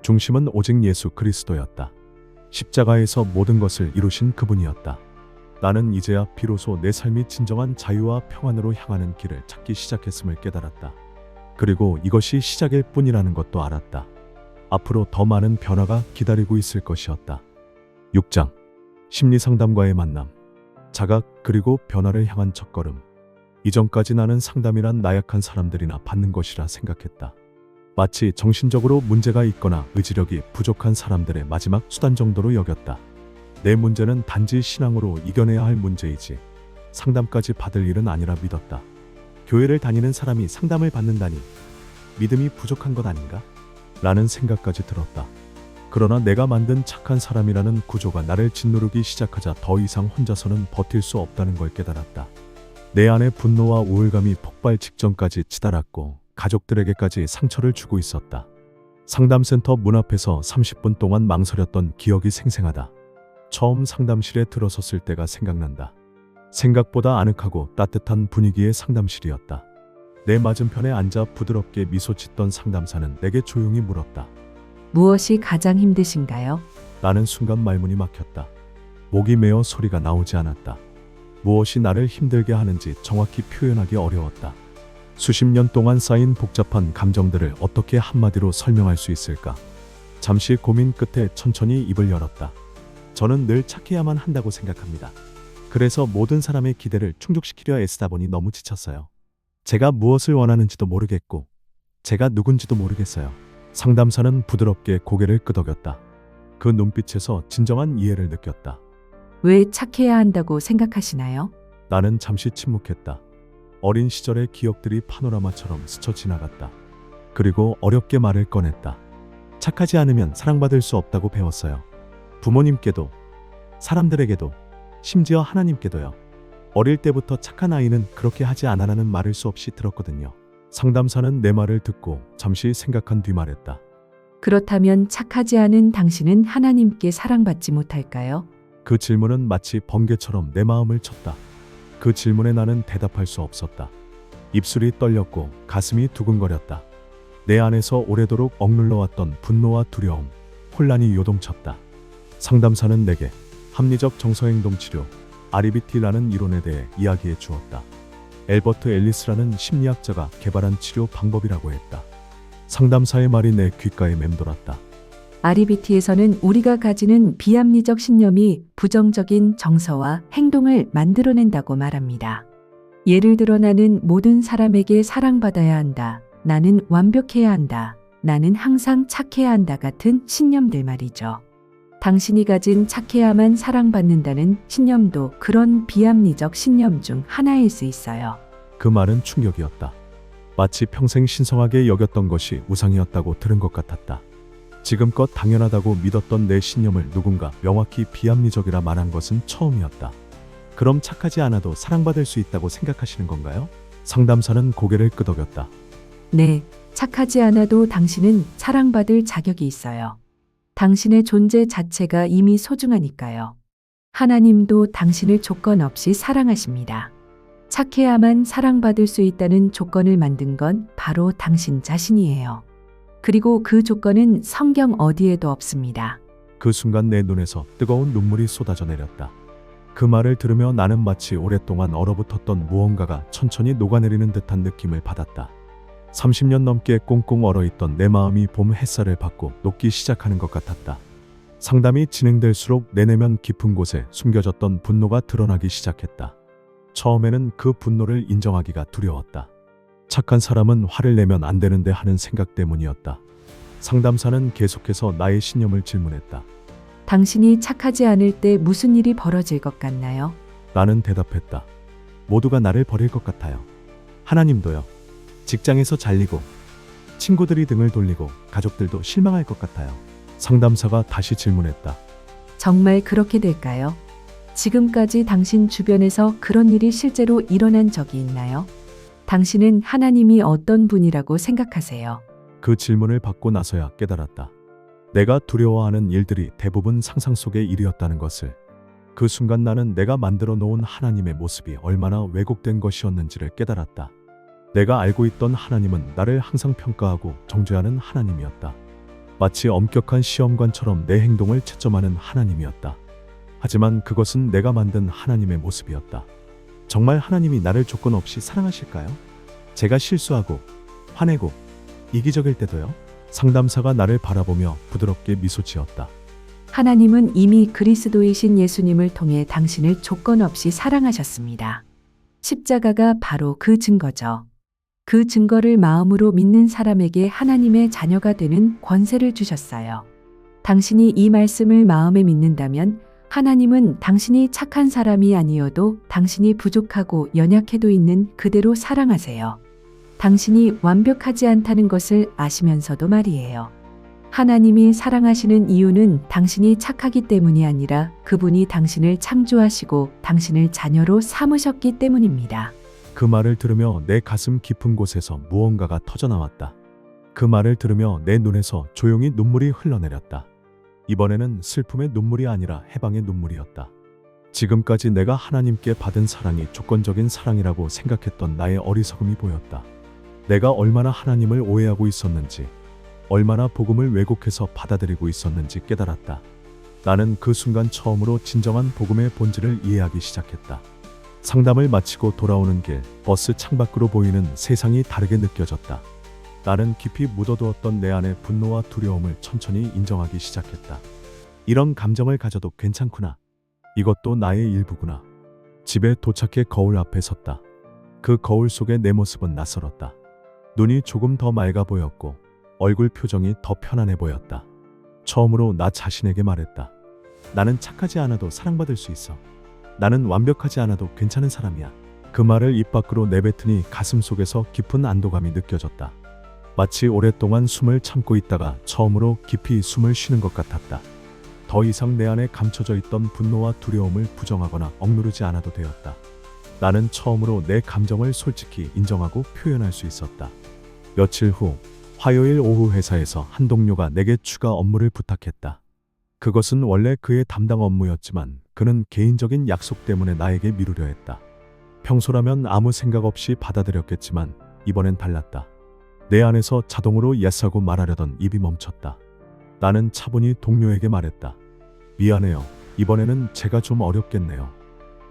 중심은 오직 예수 그리스도였다. 십자가에서 모든 것을 이루신 그분이었다. 나는 이제야 비로소 내 삶이 진정한 자유와 평안으로 향하는 길을 찾기 시작했음을 깨달았다. 그리고 이것이 시작일 뿐이라는 것도 알았다. 앞으로 더 많은 변화가 기다리고 있을 것이었다. 6장 심리상담과의 만남. 자각 그리고 변화를 향한 첫걸음. 이전까지 나는 상담이란 나약한 사람들이나 받는 것이라 생각했다. 마치 정신적으로 문제가 있거나 의지력이 부족한 사람들의 마지막 수단 정도로 여겼다. 내 문제는 단지 신앙으로 이겨내야 할 문제이지 상담까지 받을 일은 아니라 믿었다. 교회를 다니는 사람이 상담을 받는다니 믿음이 부족한 것 아닌가? 라는 생각까지 들었다. 그러나 내가 만든 착한 사람이라는 구조가 나를 짓누르기 시작하자 더 이상 혼자서는 버틸 수 없다는 걸 깨달았다. 내 안에 분노와 우울감이 폭발 직전까지 치달았고 가족들에게까지 상처를 주고 있었다. 상담센터 문 앞에서 30분 동안 망설였던 기억이 생생하다. 처음 상담실에 들어섰을 때가 생각난다. 생각보다 아늑하고 따뜻한 분위기의 상담실이었다. 내 맞은편에 앉아 부드럽게 미소 짓던 상담사는 내게 조용히 물었다. 무엇이 가장 힘드신가요? 나는 순간 말문이 막혔다. 목이 메어 소리가 나오지 않았다. 무엇이 나를 힘들게 하는지 정확히 표현하기 어려웠다. 수십 년 동안 쌓인 복잡한 감정들을 어떻게 한마디로 설명할 수 있을까? 잠시 고민 끝에 천천히 입을 열었다. 저는 늘 착해야만 한다고 생각합니다. 그래서 모든 사람의 기대를 충족시키려 애쓰다 보니 너무 지쳤어요. 제가 무엇을 원하는지도 모르겠고 제가 누군지도 모르겠어요. 상담사는 부드럽게 고개를 끄덕였다. 그 눈빛에서 진정한 이해를 느꼈다. 왜 착해야 한다고 생각하시나요? 나는 잠시 침묵했다. 어린 시절의 기억들이 파노라마처럼 스쳐 지나갔다. 그리고 어렵게 말을 꺼냈다. 착하지 않으면 사랑받을 수 없다고 배웠어요. 부모님께도, 사람들에게도, 심지어 하나님께도요. 어릴 때부터 착한 아이는 그렇게 하지 않아라는 말을 수없이 들었거든요. 상담사는 내 말을 듣고 잠시 생각한 뒤 말했다. 그렇다면 착하지 않은 당신은 하나님께 사랑받지 못할까요? 그 질문은 마치 번개처럼 내 마음을 쳤다. 그 질문에 나는 대답할 수 없었다. 입술이 떨렸고 가슴이 두근거렸다. 내 안에서 오래도록 억눌러왔던 분노와 두려움, 혼란이 요동쳤다. 상담사는 내게 합리적 정서행동치료, REBT라는 이론에 대해 이야기해 주었다. 엘버트 앨리스라는 심리학자가 개발한 치료 방법이라고 했다. 상담사의 말이 내 귓가에 맴돌았다. REBT에서는 우리가 가지는 비합리적 신념이 부정적인 정서와 행동을 만들어낸다고 말합니다. 예를 들어 나는 모든 사람에게 사랑받아야 한다. 나는 완벽해야 한다. 나는 항상 착해야 한다 같은 신념들 말이죠. 당신이 가진 착해야만 사랑받는다는 신념도 그런 비합리적 신념 중 하나일 수 있어요. 그 말은 충격이었다. 마치 평생 신성하게 여겼던 것이 우상이었다고 들은 것 같았다. 지금껏 당연하다고 믿었던 내 신념을 누군가 명확히 비합리적이라 말한 것은 처음이었다. 그럼 착하지 않아도 사랑받을 수 있다고 생각하시는 건가요? 상담사는 고개를 끄덕였다. 네, 착하지 않아도 당신은 사랑받을 자격이 있어요. 당신의 존재 자체가 이미 소중하니까요. 하나님도 당신을 조건 없이 사랑하십니다. 착해야만 사랑받을 수 있다는 조건을 만든 건 바로 당신 자신이에요. 그리고 그 조건은 성경 어디에도 없습니다. 그 순간 내 눈에서 뜨거운 눈물이 쏟아져 내렸다. 그 말을 들으며 나는 마치 오랫동안 얼어붙었던 무언가가 천천히 녹아내리는 듯한 느낌을 받았다. 30년 넘게 꽁꽁 얼어있던 내 마음이 봄 햇살을 받고 녹기 시작하는 것 같았다. 상담이 진행될수록 내 내면 깊은 곳에 숨겨졌던 분노가 드러나기 시작했다. 처음에는 그 분노를 인정하기가 두려웠다. 착한 사람은 화를 내면 안 되는데 하는 생각 때문이었다. 상담사는 계속해서 나의 신념을 질문했다. 당신이 착하지 않을 때 무슨 일이 벌어질 것 같나요? 나는 대답했다. 모두가 나를 버릴 것 같아요. 하나님도요. 직장에서 잘리고 친구들이 등을 돌리고 가족들도 실망할 것 같아요. 상담사가 다시 질문했다. 정말 그렇게 될까요? 지금까지 당신 주변에서 그런 일이 실제로 일어난 적이 있나요? 당신은 하나님이 어떤 분이라고 생각하세요? 그 질문을 받고 나서야 깨달았다. 내가 두려워하는 일들이 대부분 상상 속의 일이었다는 것을. 그 순간 나는 내가 만들어 놓은 하나님의 모습이 얼마나 왜곡된 것이었는지를 깨달았다. 내가 알고 있던 하나님은 나를 항상 평가하고 정죄하는 하나님이었다. 마치 엄격한 시험관처럼 내 행동을 채점하는 하나님이었다. 하지만 그것은 내가 만든 하나님의 모습이었다. 정말 하나님이 나를 조건 없이 사랑하실까요? 제가 실수하고 화내고 이기적일 때도요? 상담사가 나를 바라보며 부드럽게 미소 지었다. 하나님은 이미 그리스도이신 예수님을 통해 당신을 조건 없이 사랑하셨습니다. 십자가가 바로 그 증거죠. 그 증거를 마음으로 믿는 사람에게 하나님의 자녀가 되는 권세를 주셨어요. 당신이 이 말씀을 마음에 믿는다면 하나님은 당신이 착한 사람이 아니어도 당신이 부족하고 연약해도 있는 그대로 사랑하세요. 당신이 완벽하지 않다는 것을 아시면서도 말이에요. 하나님이 사랑하시는 이유는 당신이 착하기 때문이 아니라 그분이 당신을 창조하시고 당신을 자녀로 삼으셨기 때문입니다. 그 말을 들으며 내 가슴 깊은 곳에서 무언가가 터져나왔다. 그 말을 들으며 내 눈에서 조용히 눈물이 흘러내렸다. 이번에는 슬픔의 눈물이 아니라 해방의 눈물이었다. 지금까지 내가 하나님께 받은 사랑이 조건적인 사랑이라고 생각했던 나의 어리석음이 보였다. 내가 얼마나 하나님을 오해하고 있었는지, 얼마나 복음을 왜곡해서 받아들이고 있었는지 깨달았다. 나는 그 순간 처음으로 진정한 복음의 본질을 이해하기 시작했다. 상담을 마치고 돌아오는 길, 버스 창밖으로 보이는 세상이 다르게 느껴졌다. 나는 깊이 묻어두었던 내 안의 분노와 두려움을 천천히 인정하기 시작했다. 이런 감정을 가져도 괜찮구나. 이것도 나의 일부구나. 집에 도착해 거울 앞에 섰다. 그 거울 속에 내 모습은 낯설었다. 눈이 조금 더 맑아 보였고 얼굴 표정이 더 편안해 보였다. 처음으로 나 자신에게 말했다. 나는 착하지 않아도 사랑받을 수 있어. 나는 완벽하지 않아도 괜찮은 사람이야. 그 말을 입 밖으로 내뱉으니 가슴 속에서 깊은 안도감이 느껴졌다. 마치 오랫동안 숨을 참고 있다가 처음으로 깊이 숨을 쉬는 것 같았다. 더 이상 내 안에 감춰져 있던 분노와 두려움을 부정하거나 억누르지 않아도 되었다. 나는 처음으로 내 감정을 솔직히 인정하고 표현할 수 있었다. 며칠 후 화요일 오후 회사에서 한 동료가 내게 추가 업무를 부탁했다. 그것은 원래 그의 담당 업무였지만 그는 개인적인 약속 때문에 나에게 미루려 했다. 평소라면 아무 생각 없이 받아들였겠지만 이번엔 달랐다. 내 안에서 자동으로 예스하고 말하려던 입이 멈췄다. 나는 차분히 동료에게 말했다. 미안해요. 이번에는 제가 좀 어렵겠네요.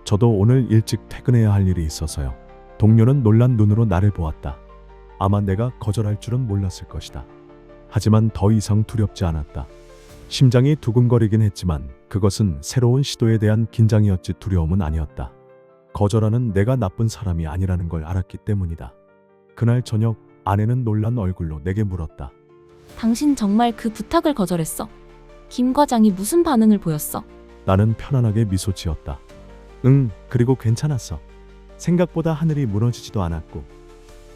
저도 오늘 일찍 퇴근해야 할 일이 있어서요. 동료는 놀란 눈으로 나를 보았다. 아마 내가 거절할 줄은 몰랐을 것이다. 하지만 더 이상 두렵지 않았다. 심장이 두근거리긴 했지만 그것은 새로운 시도에 대한 긴장이었지 두려움은 아니었다. 거절하는 내가 나쁜 사람이 아니라는 걸 알았기 때문이다. 그날 저녁 아내는 놀란 얼굴로 내게 물었다. 당신 정말 그 부탁을 거절했어? 김 과장이 무슨 반응을 보였어? 나는 편안하게 미소 지었다. 응, 그리고 괜찮았어. 생각보다 하늘이 무너지지도 않았고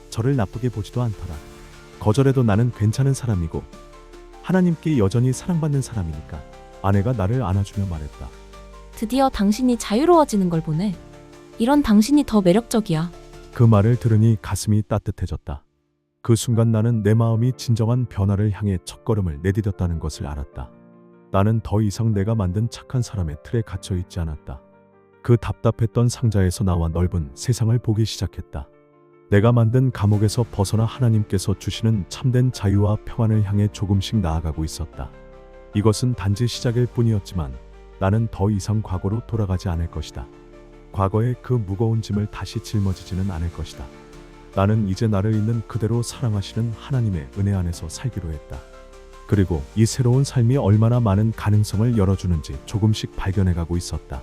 저를 나쁘게 보지도 않더라. 거절해도 나는 괜찮은 사람이고 하나님께 여전히 사랑받는 사람이니까. 아내가 나를 안아주며 말했다. 드디어 당신이 자유로워지는 걸 보네. 이런 당신이 더 매력적이야. 그 말을 들으니 가슴이 따뜻해졌다. 그 순간 나는 내 마음이 진정한 변화를 향해 첫걸음을 내디뎠다는 것을 알았다. 나는 더 이상 내가 만든 착한 사람의 틀에 갇혀 있지 않았다. 그 답답했던 상자에서 나와 넓은 세상을 보기 시작했다. 내가 만든 감옥에서 벗어나 하나님께서 주시는 참된 자유와 평안을 향해 조금씩 나아가고 있었다. 이것은 단지 시작일 뿐이었지만 나는 더 이상 과거로 돌아가지 않을 것이다. 과거의 그 무거운 짐을 다시 짊어지지는 않을 것이다. 나는 이제 나를 있는 그대로 사랑하시는 하나님의 은혜 안에서 살기로 했다. 그리고 이 새로운 삶이 얼마나 많은 가능성을 열어주는지 조금씩 발견해가고 있었다.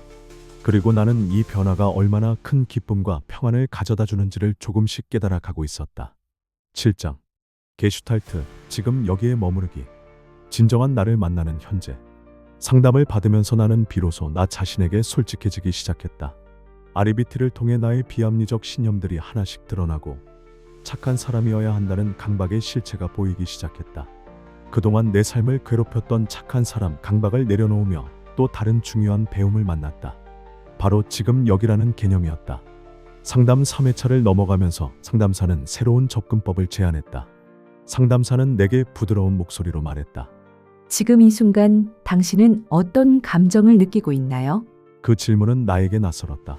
그리고 나는 이 변화가 얼마나 큰 기쁨과 평안을 가져다 주는지를 조금씩 깨달아가고 있었다. 7장 게슈탈트, 지금 여기에 머무르기. 진정한 나를 만나는 현재. 상담을 받으면서 나는 비로소 나 자신에게 솔직해지기 시작했다. REBT를 통해 나의 비합리적 신념들이 하나씩 드러나고 착한 사람이어야 한다는 강박의 실체가 보이기 시작했다. 그동안 내 삶을 괴롭혔던 착한 사람 강박을 내려놓으며 또 다른 중요한 배움을 만났다. 바로 지금 여기라는 개념이었다. 상담 3회차를 넘어가면서 상담사는 새로운 접근법을 제안했다. 상담사는 내게 부드러운 목소리로 말했다. 지금 이 순간 당신은 어떤 감정을 느끼고 있나요? 그 질문은 나에게 낯설었다.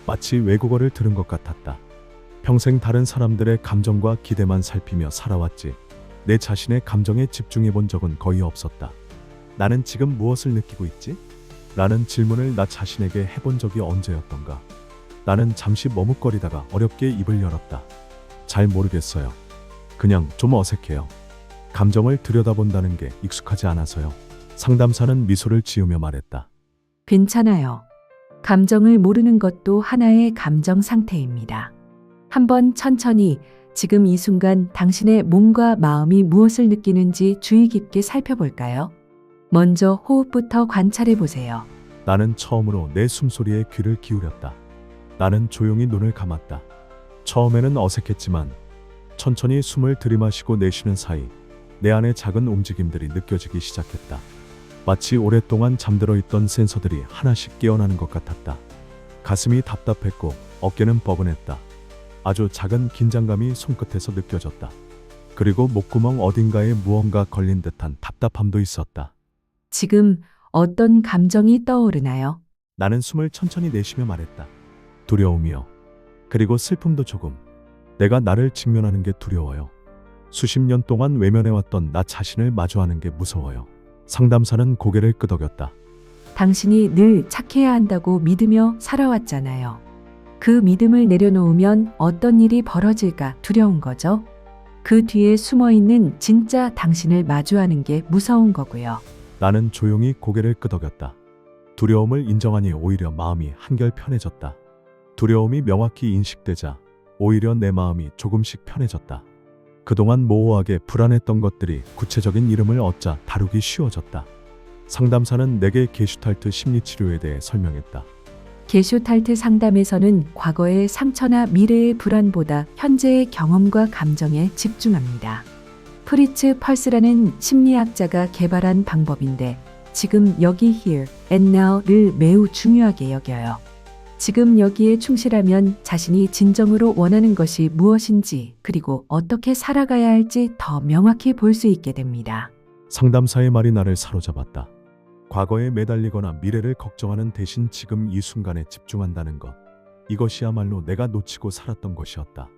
마치 외국어를 들은 것 같았다. 평생 다른 사람들의 감정과 기대만 살피며 살아왔지. 내 자신의 감정에 집중해 본 적은 거의 없었다. 나는 지금 무엇을 느끼고 있지? 라는 질문을 나 자신에게 해본 적이 언제였던가. 나는 잠시 머뭇거리다가 어렵게 입을 열었다. 잘 모르겠어요. 그냥 좀 어색해요. 감정을 들여다본다는 게 익숙하지 않아서요. 상담사는 미소를 지으며 말했다. 괜찮아요. 감정을 모르는 것도 하나의 감정 상태입니다. 한번 천천히 지금 이 순간 당신의 몸과 마음이 무엇을 느끼는지 주의 깊게 살펴볼까요? 먼저 호흡부터 관찰해 보세요. 나는 처음으로 내 숨소리에 귀를 기울였다. 나는 조용히 눈을 감았다. 처음에는 어색했지만 천천히 숨을 들이마시고 내쉬는 사이 내 안의 작은 움직임들이 느껴지기 시작했다. 마치 오랫동안 잠들어 있던 센서들이 하나씩 깨어나는 것 같았다. 가슴이 답답했고 어깨는 뻐근했다. 아주 작은 긴장감이 손끝에서 느껴졌다. 그리고 목구멍 어딘가에 무언가 걸린 듯한 답답함도 있었다. 지금 어떤 감정이 떠오르나요? 나는 숨을 천천히 내쉬며 말했다. 두려움이요. 그리고 슬픔도 조금. 내가 나를 직면하는 게 두려워요. 수십 년 동안 외면해왔던 나 자신을 마주하는 게 무서워요. 상담사는 고개를 끄덕였다. 당신이 늘 착해야 한다고 믿으며 살아왔잖아요. 그 믿음을 내려놓으면 어떤 일이 벌어질까 두려운 거죠. 그 뒤에 숨어있는 진짜 당신을 마주하는 게 무서운 거고요. 나는 조용히 고개를 끄덕였다. 두려움을 인정하니 오히려 마음이 한결 편해졌다. 두려움이 명확히 인식되자 오히려 내 마음이 조금씩 편해졌다. 그동안 모호하게 불안했던 것들이 구체적인 이름을 얻자 다루기 쉬워졌다. 상담사는 내게 게슈탈트 심리치료에 대해 설명했다. 게슈탈트 상담에서는 과거의 상처나 미래의 불안보다 현재의 경험과 감정에 집중합니다. 프리츠 펄스라는 심리학자가 개발한 방법인데 지금 여기 here and now를 매우 중요하게 여겨요. 지금 여기에 충실하면 자신이 진정으로 원하는 것이 무엇인지 그리고 어떻게 살아가야 할지 더 명확히 볼 수 있게 됩니다. 상담사의 말이 나를 사로잡았다. 과거에 매달리거나 미래를 걱정하는 대신 지금 이 순간에 집중한다는 것. 이것이야말로 내가 놓치고 살았던 것이었다.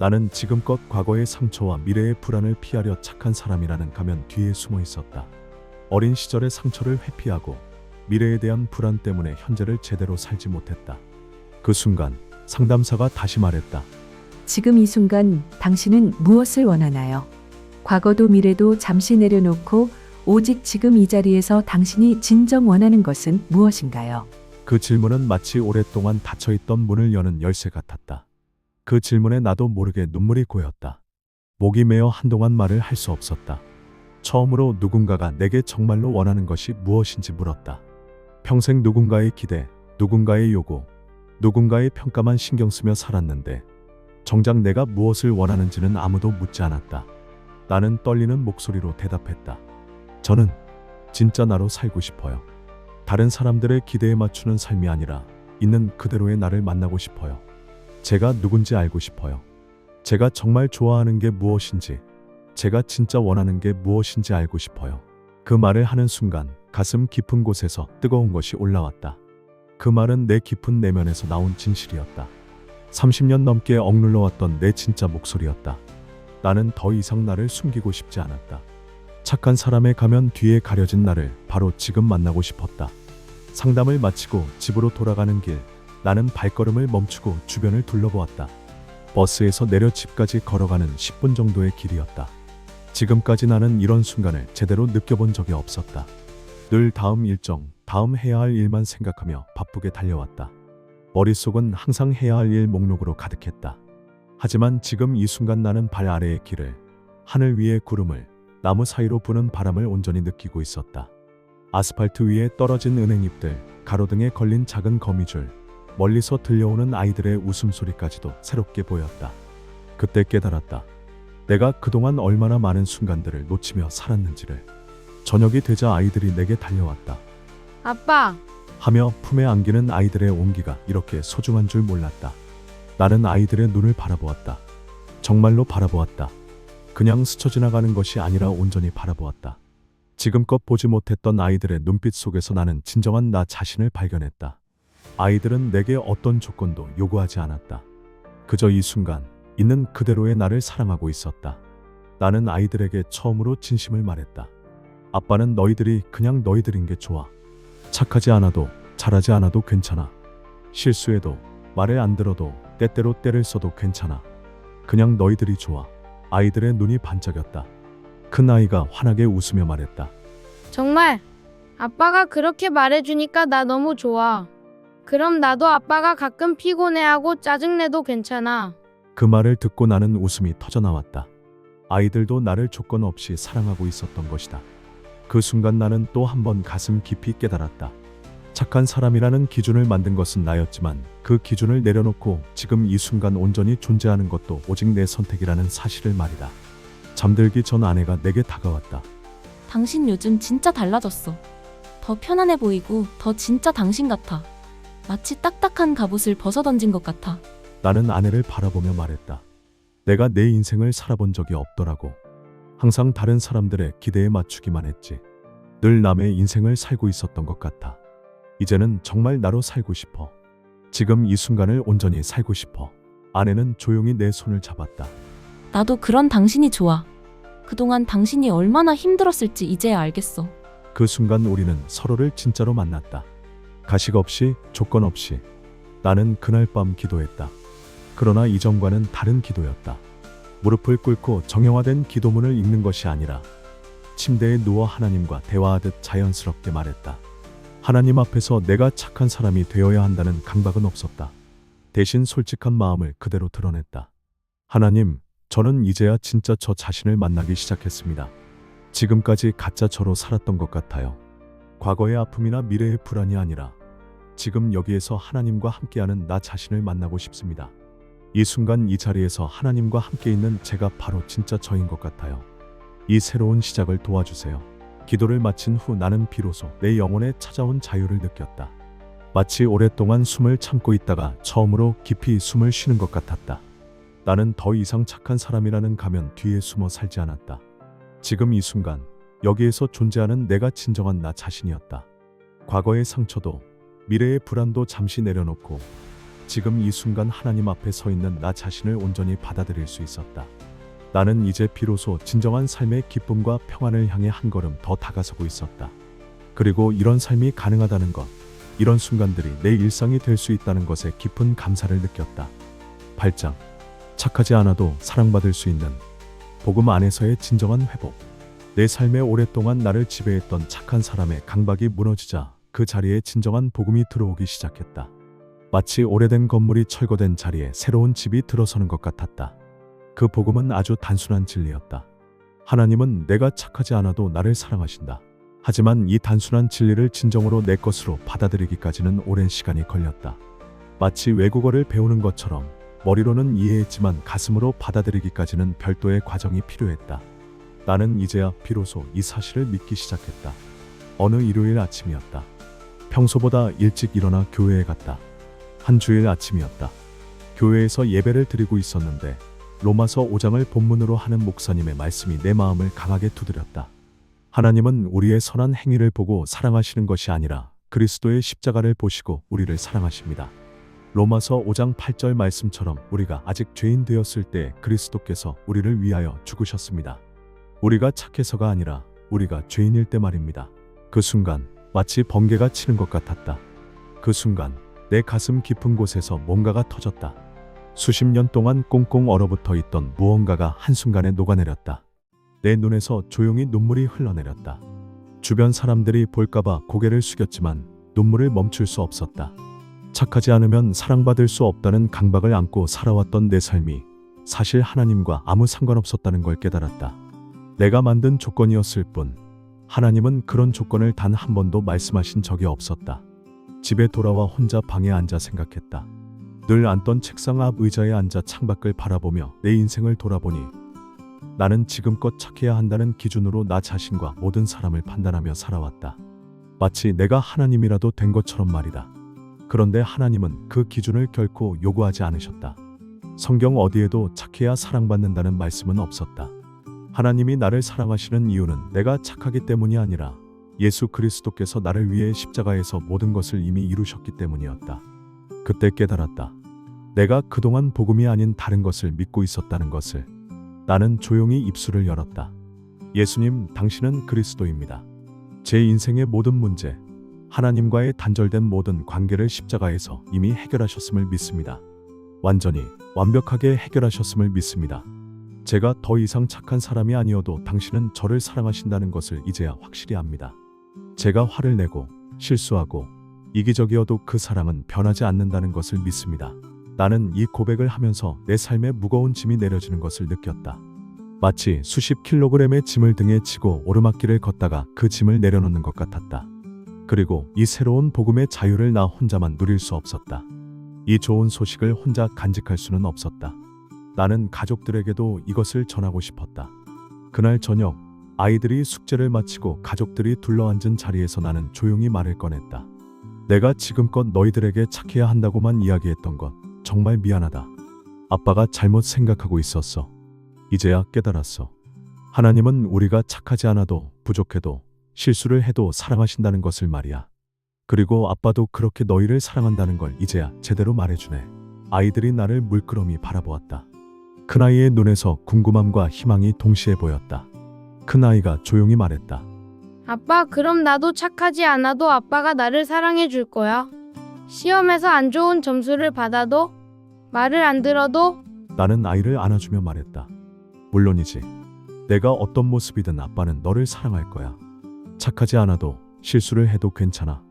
나는 지금껏 과거의 상처와 미래의 불안을 피하려 착한 사람이라는 가면 뒤에 숨어 있었다. 어린 시절의 상처를 회피하고 미래에 대한 불안 때문에 현재를 제대로 살지 못했다. 그 순간 상담사가 다시 말했다. 지금 이 순간 당신은 무엇을 원하나요? 과거도 미래도 잠시 내려놓고 오직 지금 이 자리에서 당신이 진정 원하는 것은 무엇인가요? 그 질문은 마치 오랫동안 닫혀있던 문을 여는 열쇠 같았다. 그 질문에 나도 모르게 눈물이 고였다. 목이 메어 한동안 말을 할 수 없었다. 처음으로 누군가가 내게 정말로 원하는 것이 무엇인지 물었다. 평생 누군가의 기대, 누군가의 요구, 누군가의 평가만 신경 쓰며 살았는데 정작 내가 무엇을 원하는지는 아무도 묻지 않았다. 나는 떨리는 목소리로 대답했다. 저는 진짜 나로 살고 싶어요. 다른 사람들의 기대에 맞추는 삶이 아니라 있는 그대로의 나를 만나고 싶어요. 제가 누군지 알고 싶어요. 제가 정말 좋아하는 게 무엇인지, 제가 진짜 원하는 게 무엇인지 알고 싶어요. 그 말을 하는 순간 가슴 깊은 곳에서 뜨거운 것이 올라왔다. 그 말은 내 깊은 내면에서 나온 진실이었다. 30년 넘게 억눌러왔던 내 진짜 목소리였다. 나는 더 이상 나를 숨기고 싶지 않았다. 착한 사람의 가면 뒤에 가려진 나를 바로 지금 만나고 싶었다. 상담을 마치고 집으로 돌아가는 길, 나는 발걸음을 멈추고 주변을 둘러보았다. 버스에서 내려 집까지 걸어가는 10분 정도의 길이었다. 지금까지 나는 이런 순간을 제대로 느껴본 적이 없었다. 늘 다음 일정, 다음 해야 할 일만 생각하며 바쁘게 달려왔다. 머릿속은 항상 해야 할 일 목록으로 가득했다. 하지만 지금 이 순간 나는 발 아래의 길을, 하늘 위의 구름을, 나무 사이로 부는 바람을 온전히 느끼고 있었다. 아스팔트 위에 떨어진 은행잎들, 가로등에 걸린 작은 거미줄, 멀리서 들려오는 아이들의 웃음소리까지도 새롭게 보였다. 그때 깨달았다. 내가 그동안 얼마나 많은 순간들을 놓치며 살았는지를. 저녁이 되자 아이들이 내게 달려왔다. 아빠, 하며 품에 안기는 아이들의 온기가 이렇게 소중한 줄 몰랐다. 나는 아이들의 눈을 바라보았다. 정말로 바라보았다. 그냥 스쳐 지나가는 것이 아니라 온전히 바라보았다. 지금껏 보지 못했던 아이들의 눈빛 속에서 나는 진정한 나 자신을 발견했다. 아이들은 내게 어떤 조건도 요구하지 않았다. 그저 이 순간 있는 그대로의 나를 사랑하고 있었다. 나는 아이들에게 처음으로 진심을 말했다. 아빠는 너희들이 그냥 너희들인 게 좋아. 착하지 않아도, 잘하지 않아도 괜찮아. 실수해도, 말을 안 들어도, 때때로 때를 써도 괜찮아. 그냥 너희들이 좋아. 아이들의 눈이 반짝였다. 큰 아이가 환하게 웃으며 말했다. 정말 아빠가 그렇게 말해주니까 나 너무 좋아. 그럼 나도 아빠가 가끔 피곤해하고 짜증내도 괜찮아. 그 말을 듣고 나는 웃음이 터져나왔다. 아이들도 나를 조건 없이 사랑하고 있었던 것이다. 그 순간 나는 또 한 번 가슴 깊이 깨달았다. 착한 사람이라는 기준을 만든 것은 나였지만 그 기준을 내려놓고 지금 이 순간 온전히 존재하는 것도 오직 내 선택이라는 사실을 말이다. 잠들기 전 아내가 내게 다가왔다. 당신 요즘 진짜 달라졌어. 더 편안해 보이고 더 진짜 당신 같아. 마치 딱딱한 갑옷을 벗어던진 것 같아. 나는 아내를 바라보며 말했다. 내가 내 인생을 살아본 적이 없더라고. 항상 다른 사람들의 기대에 맞추기만 했지. 늘 남의 인생을 살고 있었던 것 같아. 이제는 정말 나로 살고 싶어. 지금 이 순간을 온전히 살고 싶어. 아내는 조용히 내 손을 잡았다. 나도 그런 당신이 좋아. 그동안 당신이 얼마나 힘들었을지 이제야 알겠어. 그 순간 우리는 서로를 진짜로 만났다. 가식 없이, 조건 없이. 나는 그날 밤 기도했다. 그러나 이전과는 다른 기도였다. 무릎을 꿇고 정형화된 기도문을 읽는 것이 아니라 침대에 누워 하나님과 대화하듯 자연스럽게 말했다. 하나님 앞에서 내가 착한 사람이 되어야 한다는 강박은 없었다. 대신 솔직한 마음을 그대로 드러냈다. 하나님, 저는 이제야 진짜 저 자신을 만나기 시작했습니다. 지금까지 가짜 저로 살았던 것 같아요. 과거의 아픔이나 미래의 불안이 아니라 지금 여기에서 하나님과 함께하는 나 자신을 만나고 싶습니다. 이 순간 이 자리에서 하나님과 함께 있는 제가 바로 진짜 저인 것 같아요. 이 새로운 시작을 도와주세요. 기도를 마친 후 나는 비로소 내 영혼에 찾아온 자유를 느꼈다. 마치 오랫동안 숨을 참고 있다가 처음으로 깊이 숨을 쉬는 것 같았다. 나는 더 이상 착한 사람이라는 가면 뒤에 숨어 살지 않았다. 지금 이 순간 여기에서 존재하는 내가 진정한 나 자신이었다. 과거의 상처도 미래의 불안도 잠시 내려놓고 지금 이 순간 하나님 앞에 서 있는 나 자신을 온전히 받아들일 수 있었다. 나는 이제 비로소 진정한 삶의 기쁨과 평안을 향해 한 걸음 더 다가서고 있었다. 그리고 이런 삶이 가능하다는 것, 이런 순간들이 내 일상이 될 수 있다는 것에 깊은 감사를 느꼈다. 8장. 착하지 않아도 사랑받을 수 있는 복음 안에서의 진정한 회복. 내 삶에 오랫동안 나를 지배했던 착한 사람의 강박이 무너지자 그 자리에 진정한 복음이 들어오기 시작했다. 마치 오래된 건물이 철거된 자리에 새로운 집이 들어서는 것 같았다. 그 복음은 아주 단순한 진리였다. 하나님은 내가 착하지 않아도 나를 사랑하신다. 하지만 이 단순한 진리를 진정으로 내 것으로 받아들이기까지는 오랜 시간이 걸렸다. 마치 외국어를 배우는 것처럼 머리로는 이해했지만 가슴으로 받아들이기까지는 별도의 과정이 필요했다. 나는 이제야 비로소 이 사실을 믿기 시작했다. 어느 일요일 아침이었다. 평소보다 일찍 일어나 교회에 갔다. 한 주일 아침이었다. 교회에서 예배를 드리고 있었는데 로마서 5장을 본문으로 하는 목사님의 말씀이 내 마음을 강하게 두드렸다. 하나님은 우리의 선한 행위를 보고 사랑하시는 것이 아니라 그리스도의 십자가를 보시고 우리를 사랑하십니다. 로마서 5장 8절 말씀처럼 우리가 아직 죄인 되었을 때 그리스도께서 우리를 위하여 죽으셨습니다. 우리가 착해서가 아니라 우리가 죄인일 때 말입니다. 그 순간 마치 번개가 치는 것 같았다. 그 순간 내 가슴 깊은 곳에서 뭔가가 터졌다. 수십 년 동안 꽁꽁 얼어붙어 있던 무언가가 한순간에 녹아내렸다. 내 눈에서 조용히 눈물이 흘러내렸다. 주변 사람들이 볼까봐 고개를 숙였지만 눈물을 멈출 수 없었다. 착하지 않으면 사랑받을 수 없다는 강박을 안고 살아왔던 내 삶이 사실 하나님과 아무 상관없었다는 걸 깨달았다. 내가 만든 조건이었을 뿐 하나님은 그런 조건을 단 한 번도 말씀하신 적이 없었다. 집에 돌아와 혼자 방에 앉아 생각했다. 늘 앉던 책상 앞 의자에 앉아 창밖을 바라보며 내 인생을 돌아보니 나는 지금껏 착해야 한다는 기준으로 나 자신과 모든 사람을 판단하며 살아왔다. 마치 내가 하나님이라도 된 것처럼 말이다. 그런데 하나님은 그 기준을 결코 요구하지 않으셨다. 성경 어디에도 착해야 사랑받는다는 말씀은 없었다. 하나님이 나를 사랑하시는 이유는 내가 착하기 때문이 아니라 예수 그리스도께서 나를 위해 십자가에서 모든 것을 이미 이루셨기 때문이었다. 그때 깨달았다. 내가 그동안 복음이 아닌 다른 것을 믿고 있었다는 것을. 나는 조용히 입술을 열었다. 예수님, 당신은 그리스도입니다. 제 인생의 모든 문제, 하나님과의 단절된 모든 관계를 십자가에서 이미 해결하셨음을 믿습니다. 완전히, 완벽하게 해결하셨음을 믿습니다. 제가 더 이상 착한 사람이 아니어도 당신은 저를 사랑하신다는 것을 이제야 확실히 압니다. 제가 화를 내고 실수하고 이기적이어도 그 사랑은 변하지 않는다는 것을 믿습니다. 나는 이 고백을 하면서 내 삶에 무거운 짐이 내려지는 것을 느꼈다. 마치 수십 킬로그램의 짐을 등에 지고 오르막길을 걷다가 그 짐을 내려놓는 것 같았다. 그리고 이 새로운 복음의 자유를 나 혼자만 누릴 수 없었다. 이 좋은 소식을 혼자 간직할 수는 없었다. 나는 가족들에게도 이것을 전하고 싶었다. 그날 저녁 아이들이 숙제를 마치고 가족들이 둘러앉은 자리에서 나는 조용히 말을 꺼냈다. 내가 지금껏 너희들에게 착해야 한다고만 이야기했던 것 정말 미안하다. 아빠가 잘못 생각하고 있었어. 이제야 깨달았어. 하나님은 우리가 착하지 않아도 부족해도 실수를 해도 사랑하신다는 것을 말이야. 그리고 아빠도 그렇게 너희를 사랑한다는 걸 이제야 제대로 말해주네. 아이들이 나를 물끄러미 바라보았다. 큰아이의 눈에서 궁금함과 희망이 동시에 보였다. 큰아이가 조용히 말했다. 아빠, 그럼 나도 착하지 않아도 아빠가 나를 사랑해 줄 거야. 시험에서 안 좋은 점수를 받아도 말을 안 들어도. 나는 아이를 안아주며 말했다. 물론이지. 내가 어떤 모습이든 아빠는 너를 사랑할 거야. 착하지 않아도 실수를 해도 괜찮아.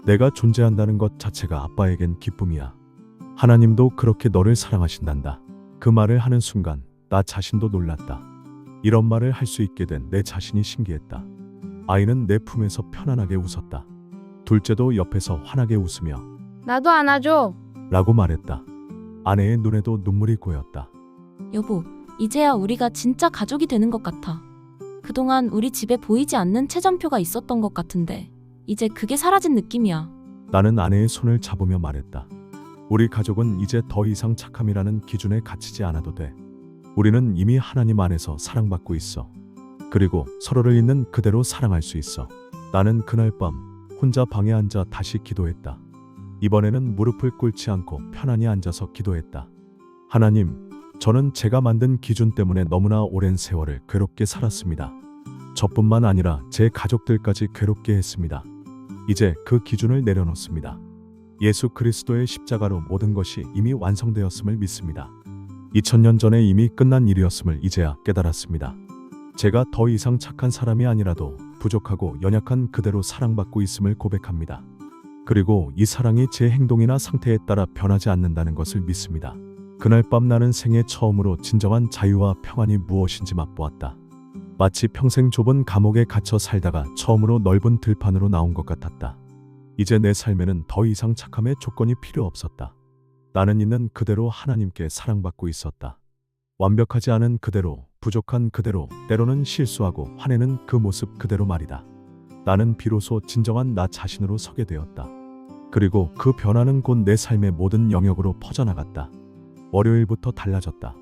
내가 존재한다는 것 자체가 아빠에겐 기쁨이야. 하나님도 그렇게 너를 사랑하신단다. 그 말을 하는 순간 나 자신도 놀랐다. 이런 말을 할 수 있게 된 내 자신이 신기했다. 아이는 내 품에서 편안하게 웃었다. 둘째도 옆에서 환하게 웃으며 나도 안아줘. 라고 말했다. 아내의 눈에도 눈물이 고였다. 여보, 이제야 우리가 진짜 가족이 되는 것 같아. 그동안 우리 집에 보이지 않는 채점표가 있었던 것 같은데 이제 그게 사라진 느낌이야. 나는 아내의 손을 잡으며 말했다. 우리 가족은 이제 더 이상 착함이라는 기준에 갇히지 않아도 돼. 우리는 이미 하나님 안에서 사랑받고 있어. 그리고 서로를 있는 그대로 사랑할 수 있어. 나는 그날 밤 혼자 방에 앉아 다시 기도했다. 이번에는 무릎을 꿇지 않고 편안히 앉아서 기도했다. 하나님, 저는 제가 만든 기준 때문에 너무나 오랜 세월을 괴롭게 살았습니다. 저뿐만 아니라 제 가족들까지 괴롭게 했습니다. 이제 그 기준을 내려놓습니다. 예수 그리스도의 십자가로 모든 것이 이미 완성되었음을 믿습니다. 2000년 전에 이미 끝난 일이었음을 이제야 깨달았습니다. 제가 더 이상 착한 사람이 아니라도 부족하고 연약한 그대로 사랑받고 있음을 고백합니다. 그리고 이 사랑이 제 행동이나 상태에 따라 변하지 않는다는 것을 믿습니다. 그날 밤 나는 생애 처음으로 진정한 자유와 평안이 무엇인지 맛보았다. 마치 평생 좁은 감옥에 갇혀 살다가 처음으로 넓은 들판으로 나온 것 같았다. 이제 내 삶에는 더 이상 착함의 조건이 필요 없었다. 나는 있는 그대로 하나님께 사랑받고 있었다. 완벽하지 않은 그대로, 부족한 그대로, 때로는 실수하고 화내는 그 모습 그대로 말이다. 나는 비로소 진정한 나 자신으로 서게 되었다. 그리고 그 변화는 곧 내 삶의 모든 영역으로 퍼져나갔다. 월요일부터 달라졌다.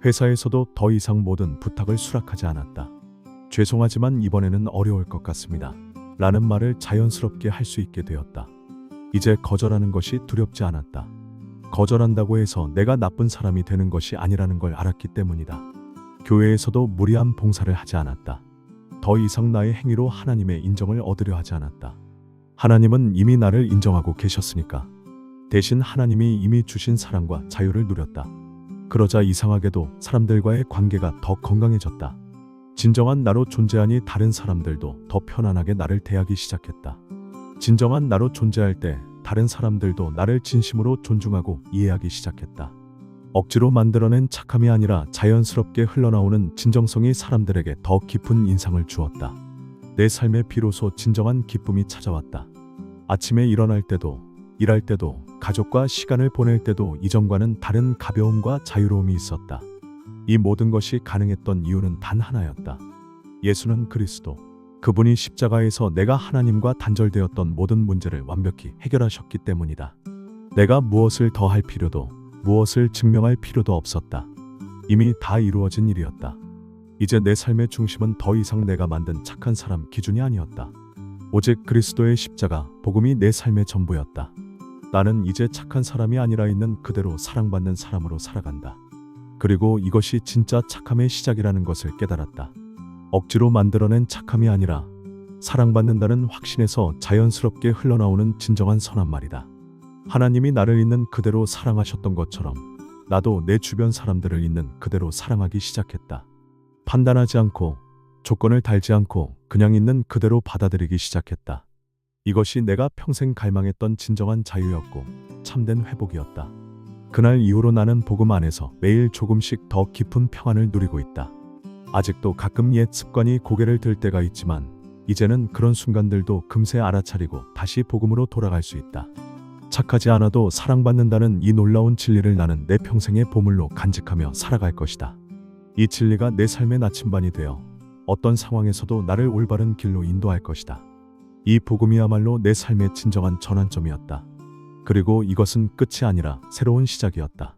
회사에서도 더 이상 모든 부탁을 수락하지 않았다. 죄송하지만 이번에는 어려울 것 같습니다. 라는 말을 자연스럽게 할 수 있게 되었다. 이제 거절하는 것이 두렵지 않았다. 거절한다고 해서 내가 나쁜 사람이 되는 것이 아니라는 걸 알았기 때문이다. 교회에서도 무리한 봉사를 하지 않았다. 더 이상 나의 행위로 하나님의 인정을 얻으려 하지 않았다. 하나님은 이미 나를 인정하고 계셨으니까. 대신 하나님이 이미 주신 사랑과 자유를 누렸다. 그러자 이상하게도 사람들과의 관계가 더 건강해졌다. 진정한 나로 존재하니 다른 사람들도 더 편안하게 나를 대하기 시작했다. 진정한 나로 존재할 때 다른 사람들도 나를 진심으로 존중하고 이해하기 시작했다. 억지로 만들어낸 착함이 아니라 자연스럽게 흘러나오는 진정성이 사람들에게 더 깊은 인상을 주었다. 내 삶에 비로소 진정한 기쁨이 찾아왔다. 아침에 일어날 때도, 일할 때도, 가족과 시간을 보낼 때도 이전과는 다른 가벼움과 자유로움이 있었다. 이 모든 것이 가능했던 이유는 단 하나였다. 예수는 그리스도. 그분이 십자가에서 내가 하나님과 단절되었던 모든 문제를 완벽히 해결하셨기 때문이다. 내가 무엇을 더 할 필요도, 무엇을 증명할 필요도 없었다. 이미 다 이루어진 일이었다. 이제 내 삶의 중심은 더 이상 내가 만든 착한 사람 기준이 아니었다. 오직 그리스도의 십자가, 복음이 내 삶의 전부였다. 나는 이제 착한 사람이 아니라 있는 그대로 사랑받는 사람으로 살아간다. 그리고 이것이 진짜 착함의 시작이라는 것을 깨달았다. 억지로 만들어낸 착함이 아니라 사랑받는다는 확신에서 자연스럽게 흘러나오는 진정한 선한 말이다. 하나님이 나를 있는 그대로 사랑하셨던 것처럼 나도 내 주변 사람들을 있는 그대로 사랑하기 시작했다. 판단하지 않고 조건을 달지 않고 그냥 있는 그대로 받아들이기 시작했다. 이것이 내가 평생 갈망했던 진정한 자유였고 참된 회복이었다. 그날 이후로 나는 복음 안에서 매일 조금씩 더 깊은 평안을 누리고 있다. 아직도 가끔 옛 습관이 고개를 들 때가 있지만 이제는 그런 순간들도 금세 알아차리고 다시 복음으로 돌아갈 수 있다. 착하지 않아도 사랑받는다는 이 놀라운 진리를 나는 내 평생의 보물로 간직하며 살아갈 것이다. 이 진리가 내 삶의 나침반이 되어 어떤 상황에서도 나를 올바른 길로 인도할 것이다. 이 복음이야말로 내 삶의 진정한 전환점이었다. 그리고 이것은 끝이 아니라 새로운 시작이었다.